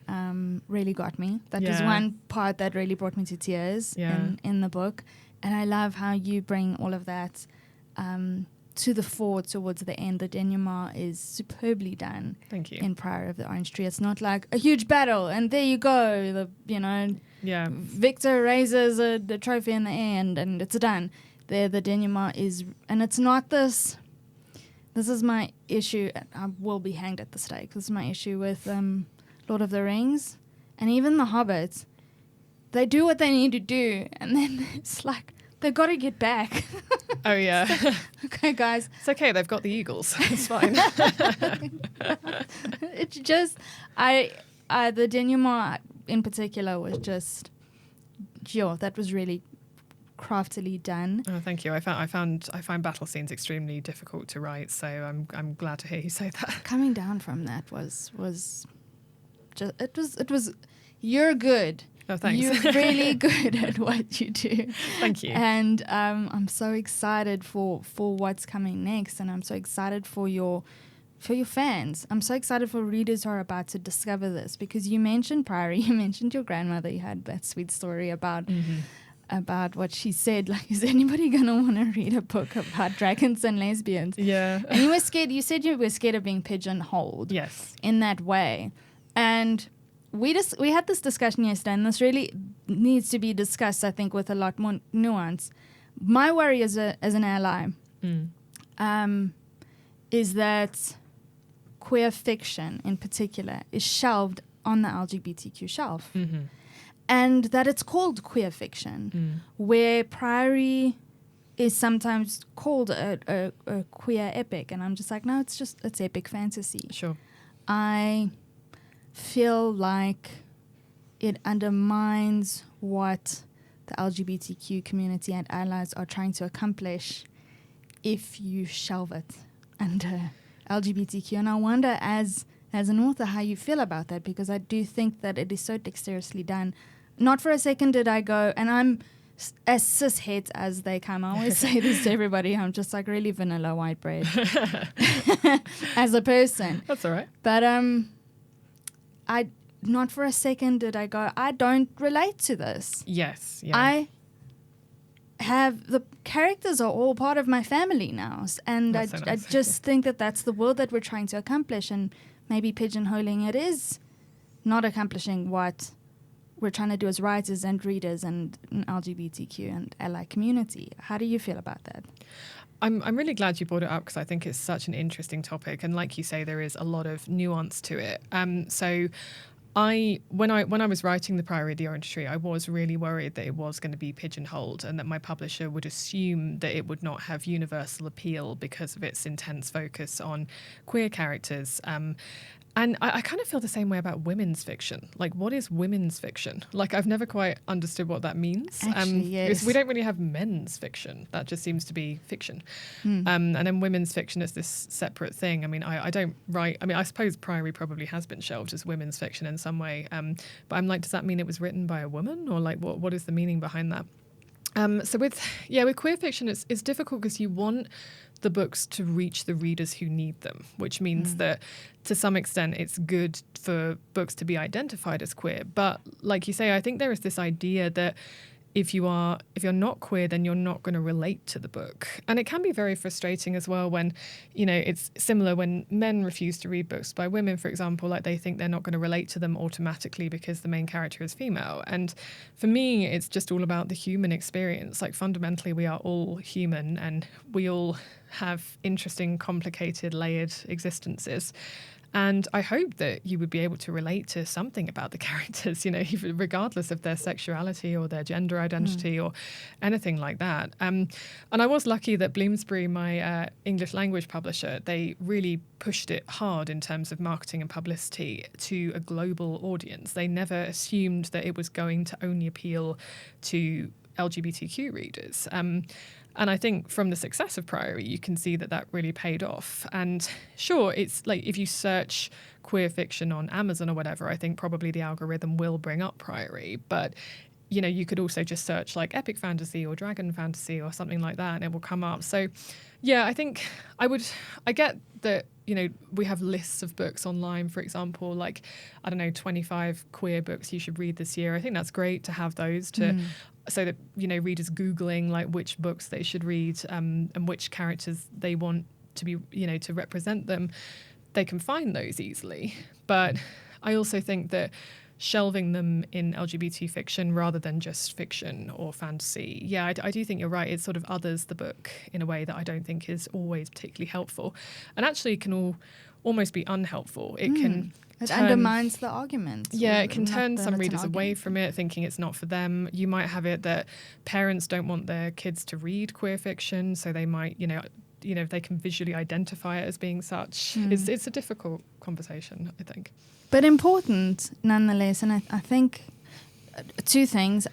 really got me. That was one part that really brought me to tears in the book. And I love how you bring all of that to the fore towards the end. The denouement is superbly done. Thank you. In Priory of the Orange Tree. It's not like a huge battle and there you go. Victor raises the trophy in the end and it's done. The denouement is, and it's not this. This is my issue. I will be hanged at the stake. This is my issue with Lord of the Rings and even The Hobbit. They do what they need to do and then it's like, they've got to get back. Oh, yeah. Okay, guys. It's okay. They've got the Eagles. It's fine. It's just, the denouement in particular was just, that was really craftily done. Oh, thank you. I find battle scenes extremely difficult to write, so I'm glad to hear you say that. Coming down from that was just, it was, you're good. Oh, thanks. You're really good at what you do. Thank you. And I'm so excited for what's coming next, and I'm so excited for your fans. I'm so excited for readers who are about to discover this, because you mentioned Priory, you mentioned your grandmother, you had that sweet story about what she said. Like, is anybody going to want to read a book about dragons and lesbians? Yeah. And you were scared. You said you were scared of being pigeonholed. Yes. In that way. And we had this discussion yesterday, and this really needs to be discussed, I think, with a lot more nuance. My worry as an ally is that queer fiction, in particular, is shelved on the LGBTQ shelf, and that it's called queer fiction, where Priory is sometimes called a queer epic, and I'm just like, no, it's epic fantasy. Sure. I feel like it undermines what the LGBTQ community and allies are trying to accomplish if you shelve it under LGBTQ. And I wonder, as an author, how you feel about that, because I do think that it is so dexterously done. Not for a second did I go, and I'm as cishet as they come. I always say this to everybody. I'm just like really vanilla white bread as a person. That's all right. But I not for a second did I go, I don't relate to this. Yes. Yeah. I have, the characters are all part of my family now. And I just think that that's the world that we're trying to accomplish. And maybe pigeonholing it is not accomplishing what we're trying to do as writers and readers and LGBTQ and ally community. How do you feel about that? I'm really glad you brought it up, because I think it's such an interesting topic, and like you say, there is a lot of nuance to it. So when I was writing The Priory of the Orange Tree, I was really worried that it was going to be pigeonholed and that my publisher would assume that it would not have universal appeal because of its intense focus on queer characters. And I kind of feel the same way about women's fiction. Like, what is women's fiction? Like, I've never quite understood what that means. Actually, yes. We don't really have men's fiction. That just seems to be fiction. And then women's fiction is this separate thing. I mean, I don't write... I mean, I suppose Priory probably has been shelved as women's fiction in some way. But I'm like, does that mean it was written by a woman? Or, like, what is the meaning behind that? So with queer fiction, it's difficult because you want the books to reach the readers who need them, which means that to some extent it's good for books to be identified as queer. But like you say, I think there is this idea that if you're not queer, then you're not going to relate to the book. And it can be very frustrating as well when, it's similar when men refuse to read books by women, for example, like they think they're not going to relate to them automatically because the main character is female. And for me, it's just all about the human experience. Like fundamentally, we are all human and we all have interesting, complicated, layered existences. And I hope that you would be able to relate to something about the characters, regardless of their sexuality or their gender identity or anything like that. And I was lucky that Bloomsbury, my English language publisher, they really pushed it hard in terms of marketing and publicity to a global audience. They never assumed that it was going to only appeal to LGBTQ readers. And I think from the success of Priory, you can see that really paid off. And sure, it's like if you search queer fiction on Amazon or whatever, I think probably the algorithm will bring up Priory. But, you could also just search like epic fantasy or dragon fantasy or something like that, and it will come up. So, yeah, I think I get that, we have lists of books online, for example, like, 25 queer books you should read this year. I think that's great to have those so that, readers Googling like which books they should read and which characters they want to be, to represent them, they can find those easily. But I also think that shelving them in LGBT fiction rather than just fiction or fantasy, I do think you're right. It sort of others the book in a way that I don't think is always particularly helpful, and actually can almost be unhelpful. It undermines the argument. Yeah, it can turn some readers away from it, thinking it's not for them. You might have it that parents don't want their kids to read queer fiction, so they might, if they can visually identify it as being such. It's a difficult conversation, I think. But important nonetheless, and I think two things.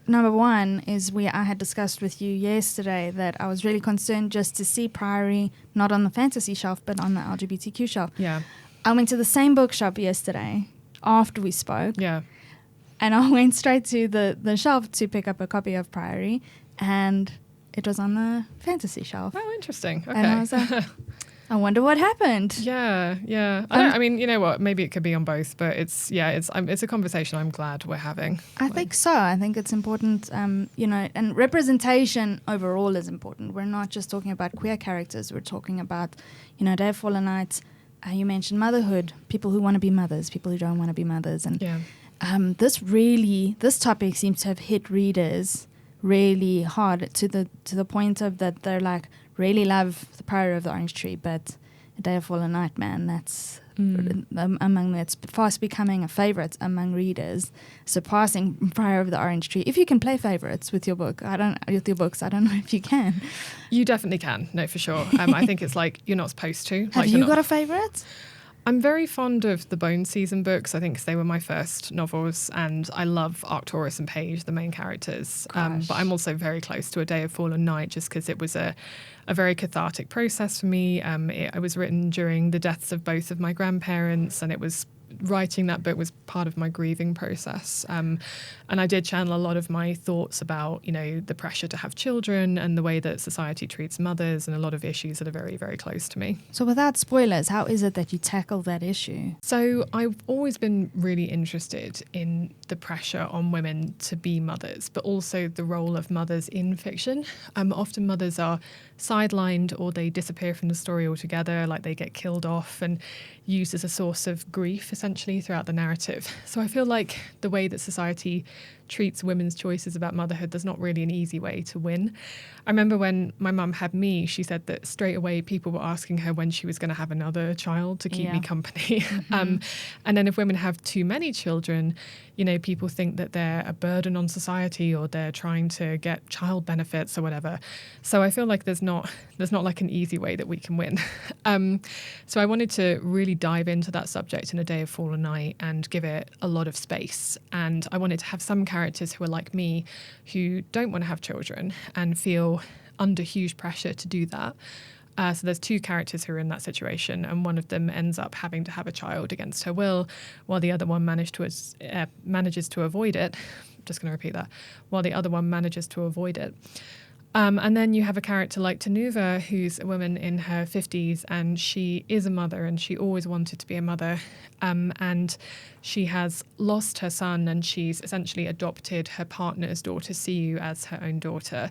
Number one is I had discussed with you yesterday that I was really concerned just to see Priory not on the fantasy shelf but on the LGBTQ shelf. Yeah. I went to the same bookshop yesterday after we spoke. Yeah. And I went straight to the shelf to pick up a copy of Priory, and it was on the fantasy shelf. Oh, interesting. Okay. And I was like, I wonder what happened. Yeah. I mean, you know what? Maybe it could be on both, but it's a conversation I'm glad we're having. I think so. I think it's important, and representation overall is important. We're not just talking about queer characters. We're talking about, Day of Fallen Knights. You mentioned motherhood, people who want to be mothers, people who don't want to be mothers. And this topic seems to have hit readers really hard to the point of that they're like, really love the Priory of the Orange Tree, but A Day of Fallen Night, man, that's it's fast becoming a favorite among readers, surpassing Priory of the Orange Tree. If you can play favorites with your book, I don't know if you can. You definitely can, no, for sure. I think it's like you're not supposed to. Have you got a favorite? I'm very fond of the Bone Season books, I think, 'cause they were my first novels, and I love Arcturus and Paige, the main characters. But I'm also very close to A Day of Fallen Night just because it was a very cathartic process for me. It was written during the deaths of both of my grandparents, and writing that book was part of my grieving process. And I did channel a lot of my thoughts about, the pressure to have children and the way that society treats mothers and a lot of issues that are very, very close to me. So without spoilers, how is it that you tackle that issue? So I've always been really interested in the pressure on women to be mothers, but also the role of mothers in fiction. Often mothers are sidelined or they disappear from the story altogether, like they get killed off and used as a source of grief essentially throughout the narrative. So I feel like the way that society treats women's choices about motherhood, there's not really an easy way to win. I remember when my mum had me, she said that straight away people were asking her when she was going to have another child to keep me company. And then if women have too many children, people think that they're a burden on society or they're trying to get child benefits or whatever. So I feel like there's not like an easy way that we can win. So I wanted to really dive into that subject in A Day of Fallen Night and give it a lot of space. And I wanted to have some characters who are like me, who don't want to have children and feel under huge pressure to do that. So there's two characters who are in that situation, and one of them ends up having to have a child against her will, while the other one manages to avoid it. I'm just going to repeat that. While the other one manages to avoid it. And then you have a character like Tanuva, who's a woman in her 50s, and she is a mother, and she always wanted to be a mother. And she has lost her son, and she's essentially adopted her partner's daughter, Siu, as her own daughter.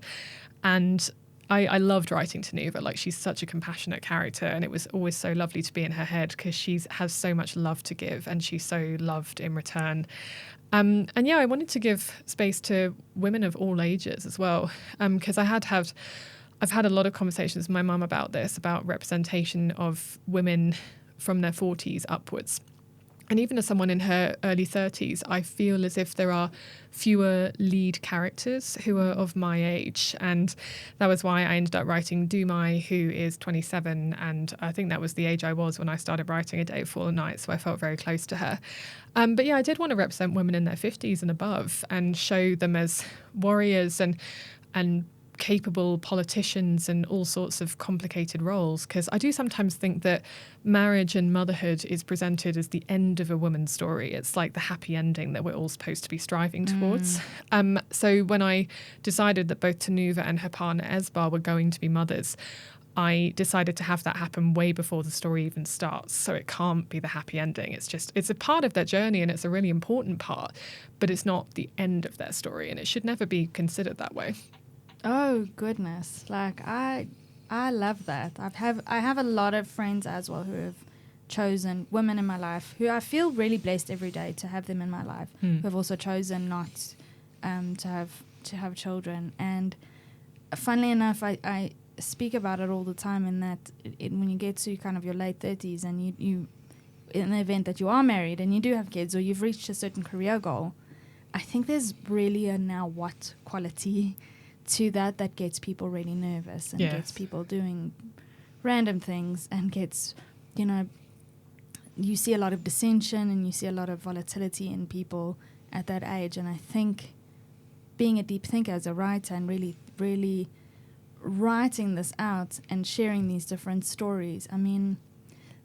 And I loved writing Tanuva. Like, she's such a compassionate character, and it was always so lovely to be in her head because she has so much love to give, and she's so loved in return. And yeah, I wanted to give space to women of all ages as well, because I've had a lot of conversations with my mum about this, about representation of women from their 40s upwards. And even as someone in her early 30s, I feel as if there are fewer lead characters who are of my age. And that was why I ended up writing Dumai, who is 27. And I think that was the age I was when I started writing A Day of Fallen Nights. So I felt very close to her. But yeah, I did want to represent women in their 50s and above and show them as warriors and capable politicians and all sorts of complicated roles, because I do sometimes think that marriage and motherhood is presented as the end of a woman's story. It's like the happy ending that we're all supposed to be striving towards. So when I decided that both Tanuva and her partner Esbar were going to be mothers, I decided to have that happen way before the story even starts. So it can't be the happy ending. It's a part of their journey, and it's a really important part, but it's not the end of their story, and it should never be considered that way. Oh goodness! Like I love that. I have a lot of friends as well who have chosen women in my life who I feel really blessed every day to have them in my life. Who have also chosen not to have children. And funnily enough, I speak about it all the time. In that when you get to kind of your late 30s and you in the event that you are married and you do have kids or you've reached a certain career goal, I think there's really a now what quality to that gets people really nervous and gets people doing random things and gets, you see a lot of dissension and you see a lot of volatility in people at that age. And I think being a deep thinker as a writer and really, really writing this out and sharing these different stories, I mean,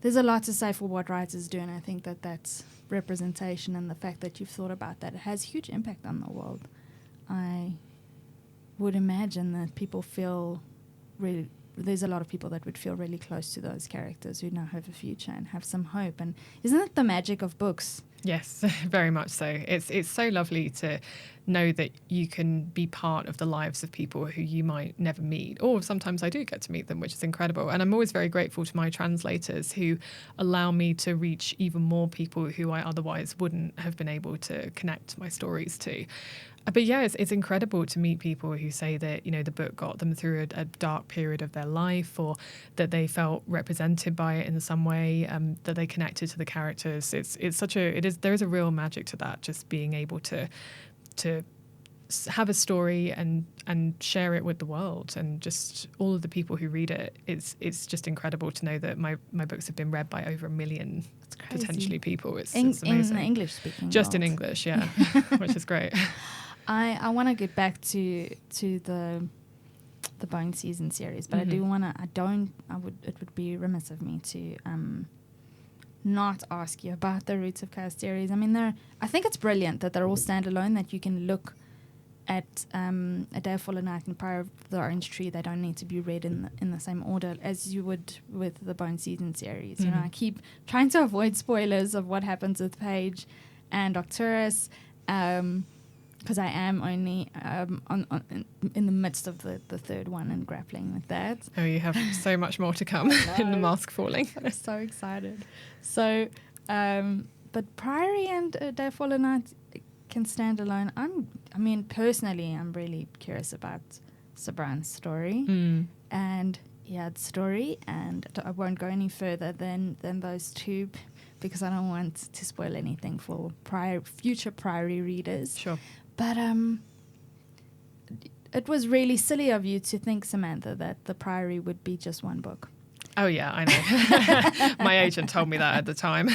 there's a lot to say for what writers do, and I think that's representation and the fact that you've thought about that. It has huge impact on the world. I would imagine that people feel really, there's a lot of people that would feel really close to those characters who now have a future and have some hope. And isn't that the magic of books? Yes, very much so. It's so lovely to know that you can be part of the lives of people who you might never meet, or sometimes I do get to meet them, which is incredible. And I'm always very grateful to my translators who allow me to reach even more people who I otherwise wouldn't have been able to connect my stories to. But yeah, it's incredible to meet people who say that, the book got them through a dark period of their life, or that they felt represented by it in some way, that they connected to the characters. There is a real magic to that, just being able to have a story and share it with the world, and just all of the people who read it. It's just incredible to know that my books have been read by over 1 million potentially people. It's amazing. In the English speaking just world. In English, yeah, which is great. I want to get back to the Bone Season series, but it would be remiss of me to not ask you about the Roots of Chaos series. I mean, I think it's brilliant that they're all standalone, that you can look at A Day of Fallen Night and Priory of the Orange Tree. They don't need to be read in the same order as you would with the Bone Season series. Mm-hmm. I keep trying to avoid spoilers of what happens with Paige and Octurus, because I am only in the midst of the third one and grappling with that. Oh, you have so much more to come in the mask falling. I'm so excited. So, but Priory and Day of Fallen Night can stand alone. Personally, I'm really curious about Sabran's story and Yad's story, and I won't go any further than those two because I don't want to spoil anything for future Priory readers. Sure. But it was really silly of you to think, Samantha, that the Priory would be just one book. Oh yeah, I know. My agent told me that at the time.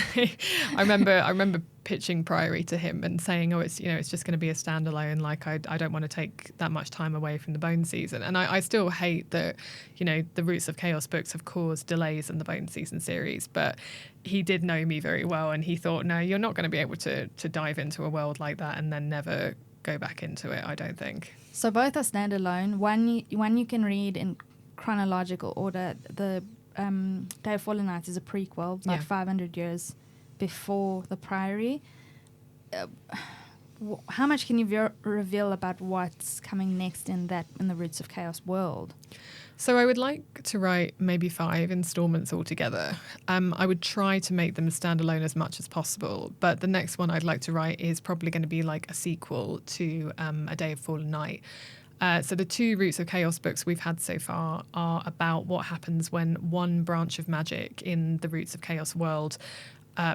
I remember pitching Priory to him and saying, "Oh, it's just going to be a standalone. Like I don't want to take that much time away from the Bone Season." And I still hate that, the Roots of Chaos books have caused delays in the Bone Season series. But he did know me very well, and he thought, "No, you're not going to be able to dive into a world like that and then never go back into it, I don't think." So both are standalone. One you can read in chronological order. The Day of Fallen Knights is a prequel, about 500 years before the Priory. How much can you reveal about what's coming next in the Roots of Chaos world? So I would like to write maybe 5 installments altogether. I would try to make them standalone as much as possible, but the next one I'd like to write is probably going to be like a sequel to A Day of Fallen Night. So the 2 Roots of Chaos books we've had so far are about what happens when one branch of magic in the Roots of Chaos world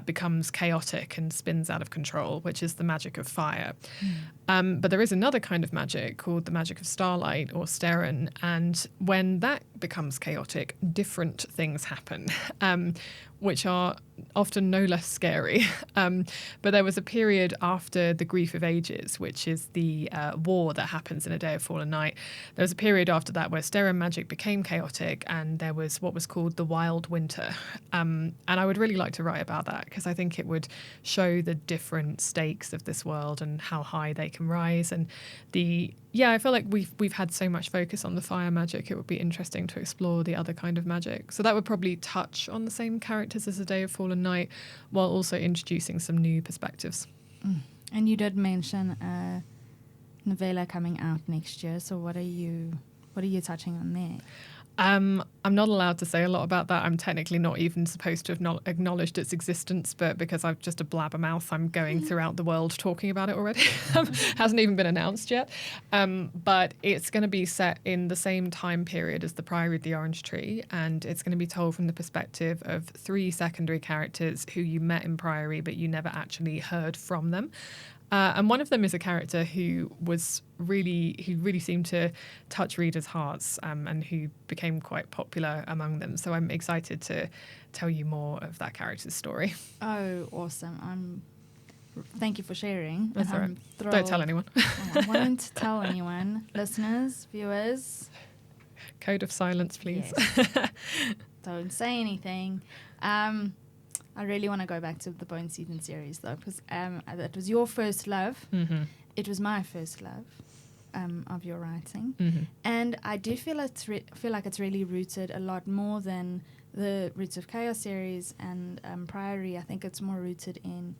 becomes chaotic and spins out of control, which is the magic of fire. But there is another kind of magic called the magic of starlight or Steren, and when that becomes chaotic, different things happen, which are often no less scary. But there was a period after the Grief of Ages, which is the war that happens in A Day of Fallen Night. There was a period after that where Steren magic became chaotic, and there was what was called the Wild Winter. And I would really like to write about that, because I think it would show the different stakes of this world and how high they can rise. And I feel like we've had so much focus on the fire magic, it would be interesting to explore the other kind of magic. So that would probably touch on the same characters as A Day of Fallen Night, while also introducing some new perspectives. And you did mention a novella coming out next year. So what are you touching on there? I'm not allowed to say a lot about that. I'm technically not even supposed to have acknowledged its existence, but because I'm just a blabbermouth, I'm going throughout the world talking about it already. Hasn't even been announced yet. But it's going to be set in the same time period as the Priory of the Orange Tree, and it's going to be told from the perspective of 3 secondary characters who you met in Priory, but you never actually heard from them. And one of them is a character who really seemed to touch readers' hearts, and who became quite popular among them. So I'm excited to tell you more of that character's story. Oh, awesome. Thank you for sharing. That's all right. Don't tell anyone. I won't tell anyone. Listeners, viewers. Code of silence, please. Yes. Don't say anything. I really want to go back to the Bone Season series, though, because that was your first love. Mm-hmm. It was my first love of your writing. Mm-hmm. And I do feel like it's really rooted a lot more than the Roots of Chaos series and Priory. I think it's more rooted in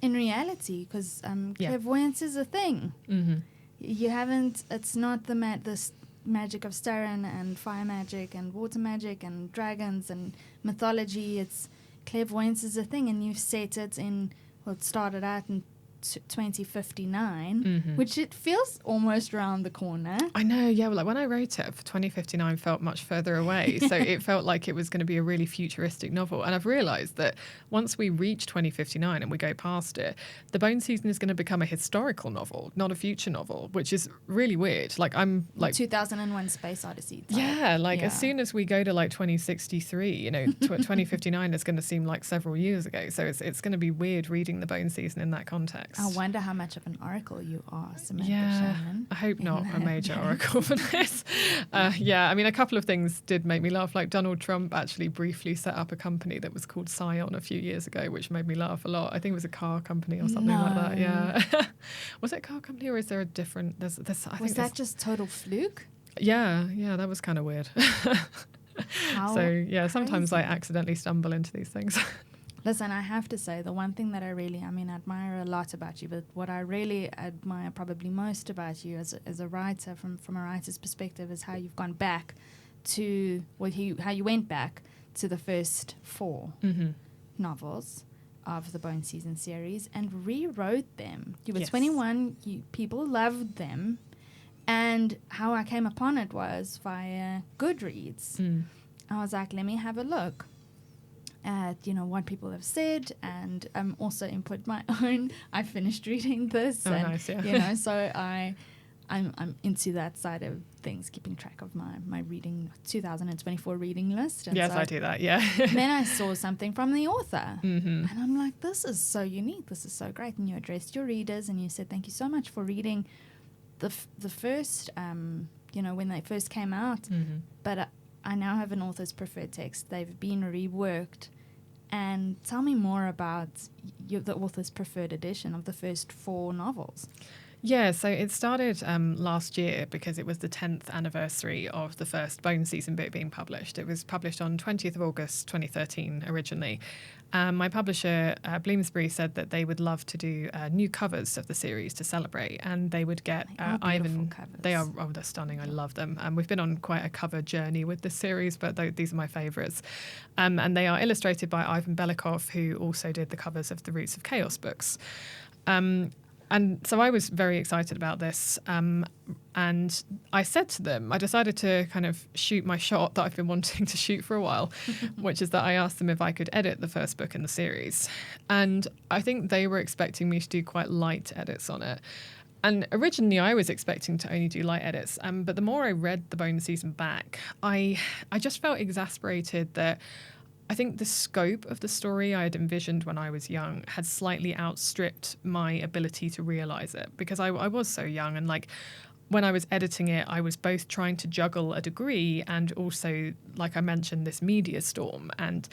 reality, because clairvoyance is a thing. Mm-hmm. You haven't... It's not this magic of Steren and fire magic and water magic and dragons and mythology. It's... Clairvoyance is a thing, and you've set it in, it started out in 2059, which it feels almost around the corner. I know, yeah. Well, like when I wrote it, 2059 felt much further away. So it felt like it was going to be a really futuristic novel. And I've realised that once we reach 2059 and we go past it, the Bone Season is going to become a historical novel, not a future novel, which is really weird. Like I'm like 2001 Space Odyssey. As soon as we go to like 2063, 2059 is going to seem like several years ago. So it's going to be weird reading the Bone Season in that context. I wonder how much of an oracle you are, Samantha Shannon. I hope not a major oracle for this. I mean, a couple of things did make me laugh. Like Donald Trump actually briefly set up a company that was called Scion a few years ago, which made me laugh a lot. I think it was a car company or something like that. Yeah. Was it a car company, or is there a different... Was that just total fluke? Yeah, that was kind of weird. Sometimes I accidentally stumble into these things. Listen, I have to say, the one thing that I admire a lot about you, but what I really admire probably most about you as a writer, from a writer's perspective, is how you've gone back to, how you went back to the first 4 novels of the Bone Season series and rewrote them. You were 21, people loved them, and how I came upon it was via Goodreads. I was like, let me have a look at what people have said, and also input my own. I finished reading this, nice, yeah. So I'm into that side of things, keeping track of my reading 2024 reading list. And yes, I do that. Yeah. Then I saw something from the author, and I'm like, this is so unique. This is so great. And you addressed your readers, and you said, thank you so much for reading the first, when they first came out, but. I now have an author's preferred text. They've been reworked. And tell me more about the author's preferred edition of the first 4 novels. Yeah, so it started last year because it was the 10th anniversary of the first Bone Season book being published. It was published on 20th of August 2013 originally. My publisher, Bloomsbury, said that they would love to do new covers of the series to celebrate, and they would get Ivan. Covers. They are they're stunning. I love them. We've been on quite a cover journey with this series, but these are my favourites. And they are illustrated by Ivan Belikov, who also did the covers of the Roots of Chaos books. And so I was very excited about this. And I said to them, I decided to kind of shoot my shot that I've been wanting to shoot for a while, which is that I asked them if I could edit the first book in the series. And I think they were expecting me to do quite light edits on it. And originally I was expecting to only do light edits. But the more I read the Bone Season back, I just felt exasperated that I think the scope of the story I had envisioned when I was young had slightly outstripped my ability to realise it, because I was so young, and like when I was editing it, I was both trying to juggle a degree and also, like I mentioned, this media storm. And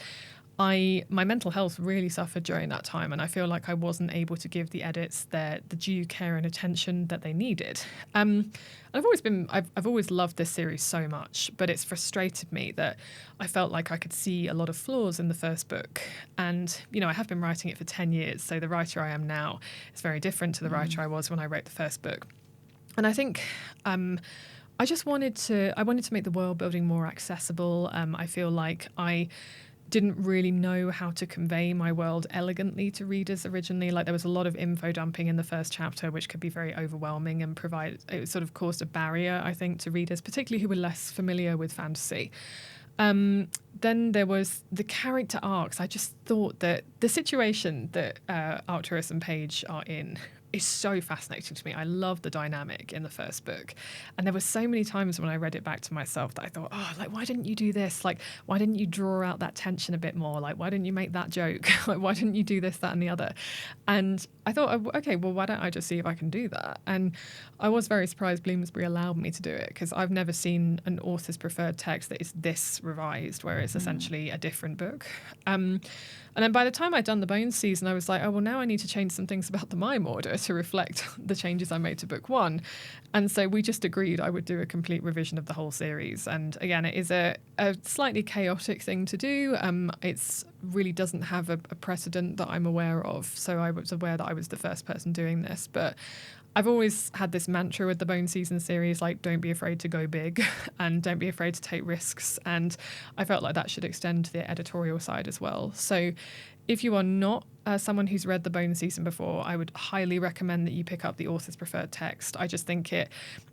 my mental health really suffered during that time, and I feel like I wasn't able to give the edits the due care and attention that they needed. I've always loved this series so much, but it's frustrated me that I felt like I could see a lot of flaws in the first book. And, you know, I have been writing it for 10 years, so the writer I am now is very different to the writer I was when I wrote the first book. And I think I wanted to make the world building more accessible. I feel like I didn't really know how to convey my world elegantly to readers originally. Like, there was a lot of info dumping in the first chapter, which could be very overwhelming and it sort of caused a barrier, I think, to readers, particularly who were less familiar with fantasy. Then there was the character arcs. I just thought that the situation that Arcturus and Paige are in is so fascinating to me. I love the dynamic in the first book. And there were so many times when I read it back to myself that I thought, oh, like, why didn't you do this? Like, why didn't you draw out that tension a bit more? Like, why didn't you make that joke? Like, why didn't you do this, that, and the other? And I thought, okay, well, why don't I just see if I can do that? And I was very surprised Bloomsbury allowed me to do it, because I've never seen an author's preferred text that is this revised, where it's essentially a different book. And then by the time I'd done the Bones season, I was like, oh, well, now I need to change some things about the mime order to reflect the changes I made to book one. And so we just agreed I would do a complete revision of the whole series. And again, it is a slightly chaotic thing to do. It's really doesn't have a precedent that I'm aware of. So I was aware that I was the first person doing this. But I've always had this mantra with the Bone Season series, like, don't be afraid to go big and don't be afraid to take risks. And I felt like that should extend to the editorial side as well. So if you are not someone who's read the Bone Season before, I would highly recommend that you pick up the author's preferred text. I just think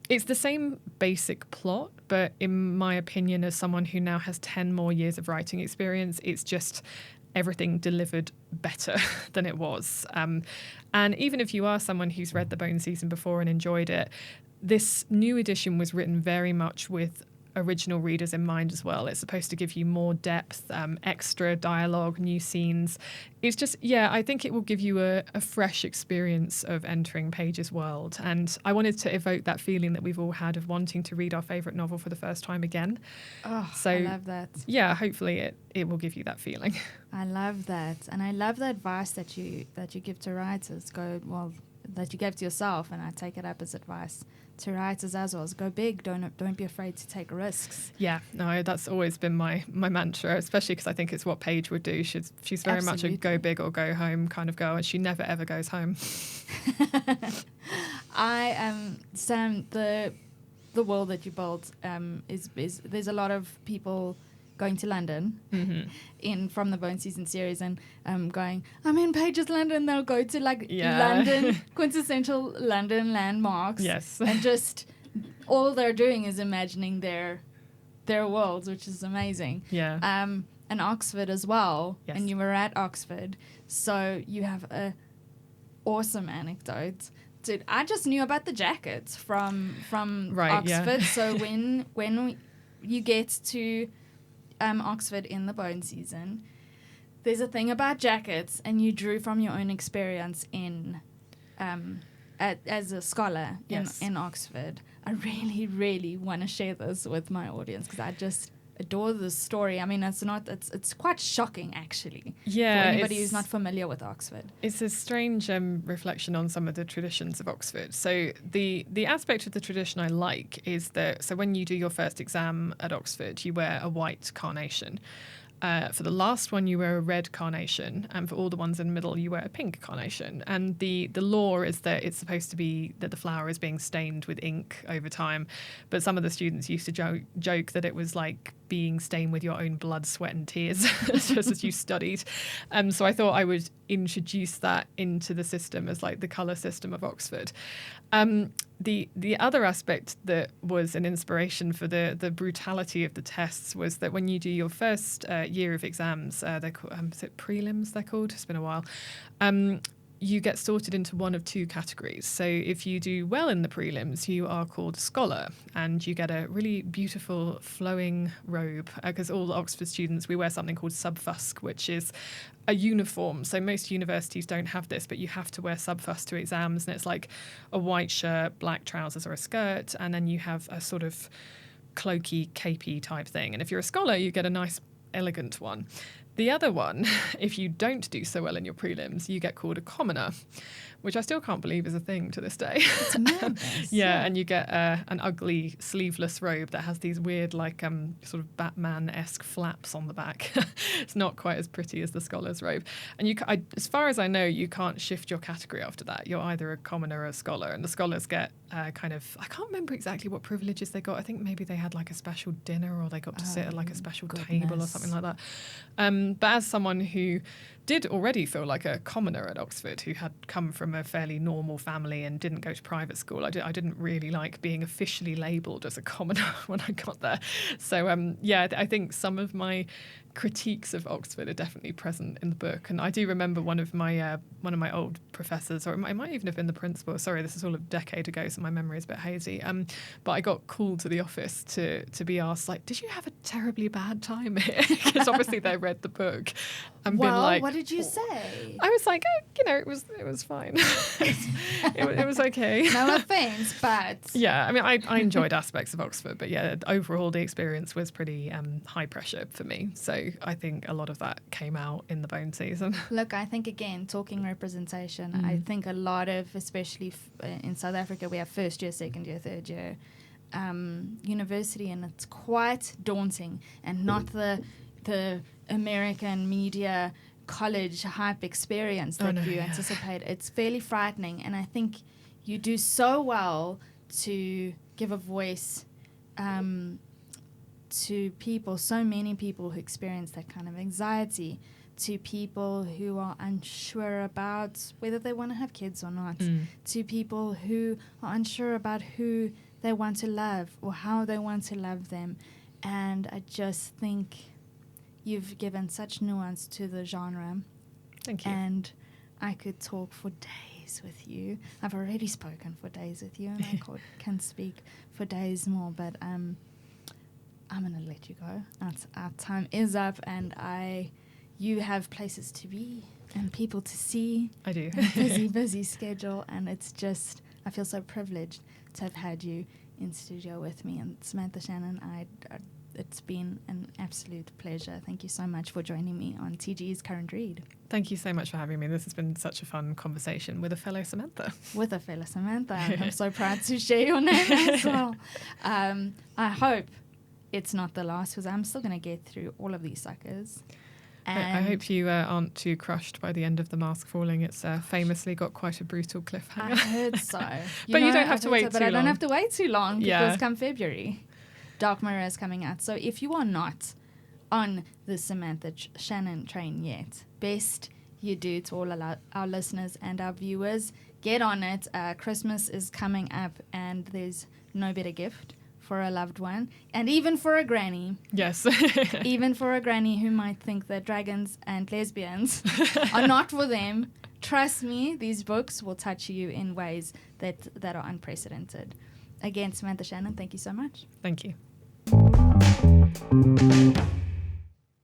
it's the same basic plot, but in my opinion, as someone who now has 10 more years of writing experience, it's just everything delivered better than it was. And even if you are someone who's read the Bone Season before and enjoyed it, this new edition was written very much with original readers in mind as well. It's supposed to give you more depth, extra dialogue, new scenes. It's just, I think it will give you a fresh experience of entering Paige's world. And I wanted to evoke that feeling that we've all had of wanting to read our favourite novel for the first time again. Oh, so, I love that. Yeah, hopefully it will give you that feeling. I love that. And I love the advice that you give to writers. That you gave to yourself, and I take it up as advice to writers as well. Go big, don't be afraid to take risks. Yeah, no, that's always been my mantra, especially because I think it's what Paige would do. She's very much a go big or go home kind of girl, and she never ever goes home. Sam, the world that you built is there's a lot of people going to London from the Bone Season series and going, I'm in Paige's London. They'll go to London, quintessential London landmarks. Yes. And just all they're doing is imagining their worlds, which is amazing. Yeah. And Oxford as well. Yes. And you were at Oxford. So you have a awesome anecdote. Dude, I just knew about the jackets from Oxford. Yeah. So when you get to Oxford in the Bone Season, there's a thing about jackets, and you drew from your own experience as a scholar in Oxford. I really, really want to share this with my audience, because adore this story. I mean, it's quite shocking, actually, Yeah, for anybody who's not familiar with Oxford. It's a strange reflection on some of the traditions of Oxford. So the aspect of the tradition I like is that, so when you do your first exam at Oxford, you wear a white carnation. For the last one, you wear a red carnation, and for all the ones in the middle, you wear a pink carnation. And the law is that it's supposed to be that the flower is being stained with ink over time. But some of the students used to joke that it was like being stained with your own blood, sweat, and tears just as you studied. So I thought I would introduce that into the system as like the colour system of Oxford. The other aspect that was an inspiration for the brutality of the tests was that when you do your first year of exams, they're called, is it prelims they're called? It's been a while. You get sorted into one of two categories. So if you do well in the prelims, you are called a scholar, and you get a really beautiful flowing robe, because all the Oxford students, we wear something called subfusk, which is a uniform. So most universities don't have this, but you have to wear subfusk to exams, and it's like a white shirt, black trousers or a skirt, and then you have a sort of cloaky, capey type thing. And if you're a scholar, you get a nice, elegant one. The other one, if you don't do so well in your prelims, you get called a commoner, which I still can't believe is a thing to this day. It's madness. Yeah, and you get an ugly sleeveless robe that has these weird, like, sort of Batman-esque flaps on the back. It's not quite as pretty as the scholar's robe. And as far as I know, you can't shift your category after that. You're either a commoner or a scholar, and the scholars get kind of, I can't remember exactly what privileges they got. I think maybe they had like a special dinner, or they got to sit at like a special table or something like that. But as someone who did already feel like a commoner at Oxford, who had come from a fairly normal family and didn't go to private school, I didn't really like being officially labelled as a commoner when I got there. So I think some of my critiques of Oxford are definitely present in the book. And I do remember one of my old professors, or it might even have been the principal. Sorry, this is all a decade ago, so my memory is a bit hazy. But I got called to the office to be asked, like, did you have a terribly bad time here? Because obviously they read the book and been like, what did you say? I was like, it was fine. it was okay. No offense, but yeah, I mean, I enjoyed aspects of Oxford, but yeah, overall the experience was pretty high pressure for me. So I think a lot of that came out in the Bone season. Look, I think, again, talking representation, I think a lot of, especially in South Africa, we have first year, second year, third year university, and it's quite daunting, and not the American media college hype experience that anticipate. It's fairly frightening, and I think you do so well to give a voice to people, so many people who experience that kind of anxiety, to people who are unsure about whether they want to have kids or not, to people who are unsure about who they want to love or how they want to love them. And I just think you've given such nuance to the genre. Thank you. And I could talk for days with you. I've already spoken for days with you, and I can speak for days more, but I'm going to let you go. Our time is up, and you have places to be and people to see. I do. busy schedule, and it's just, I feel so privileged to have had you in studio with me. And Samantha Shannon, it's been an absolute pleasure. Thank you so much for joining me on TGE's Current Read. Thank you so much for having me. This has been such a fun conversation with a fellow Samantha. With a fellow Samantha. I'm so proud to share your name as well. I hope it's not the last, because I'm still going to get through all of these suckers. And I hope you aren't too crushed by the end of The Mask Falling. It's famously got quite a brutal cliffhanger. I heard so. You don't have to wait too long. But I don't have to wait too long, because come February, Dark Mirror is coming out. So if you are not on the Samantha Shannon train yet, best you do, to all our listeners and our viewers. Get on it. Christmas is coming up, and there's no better gift for a loved one, and even for a granny. Yes. Even for a granny who might think that dragons and lesbians are not for them. Trust me, these books will touch you in ways that are unprecedented. Again, Samantha Shannon, thank you so much. Thank you.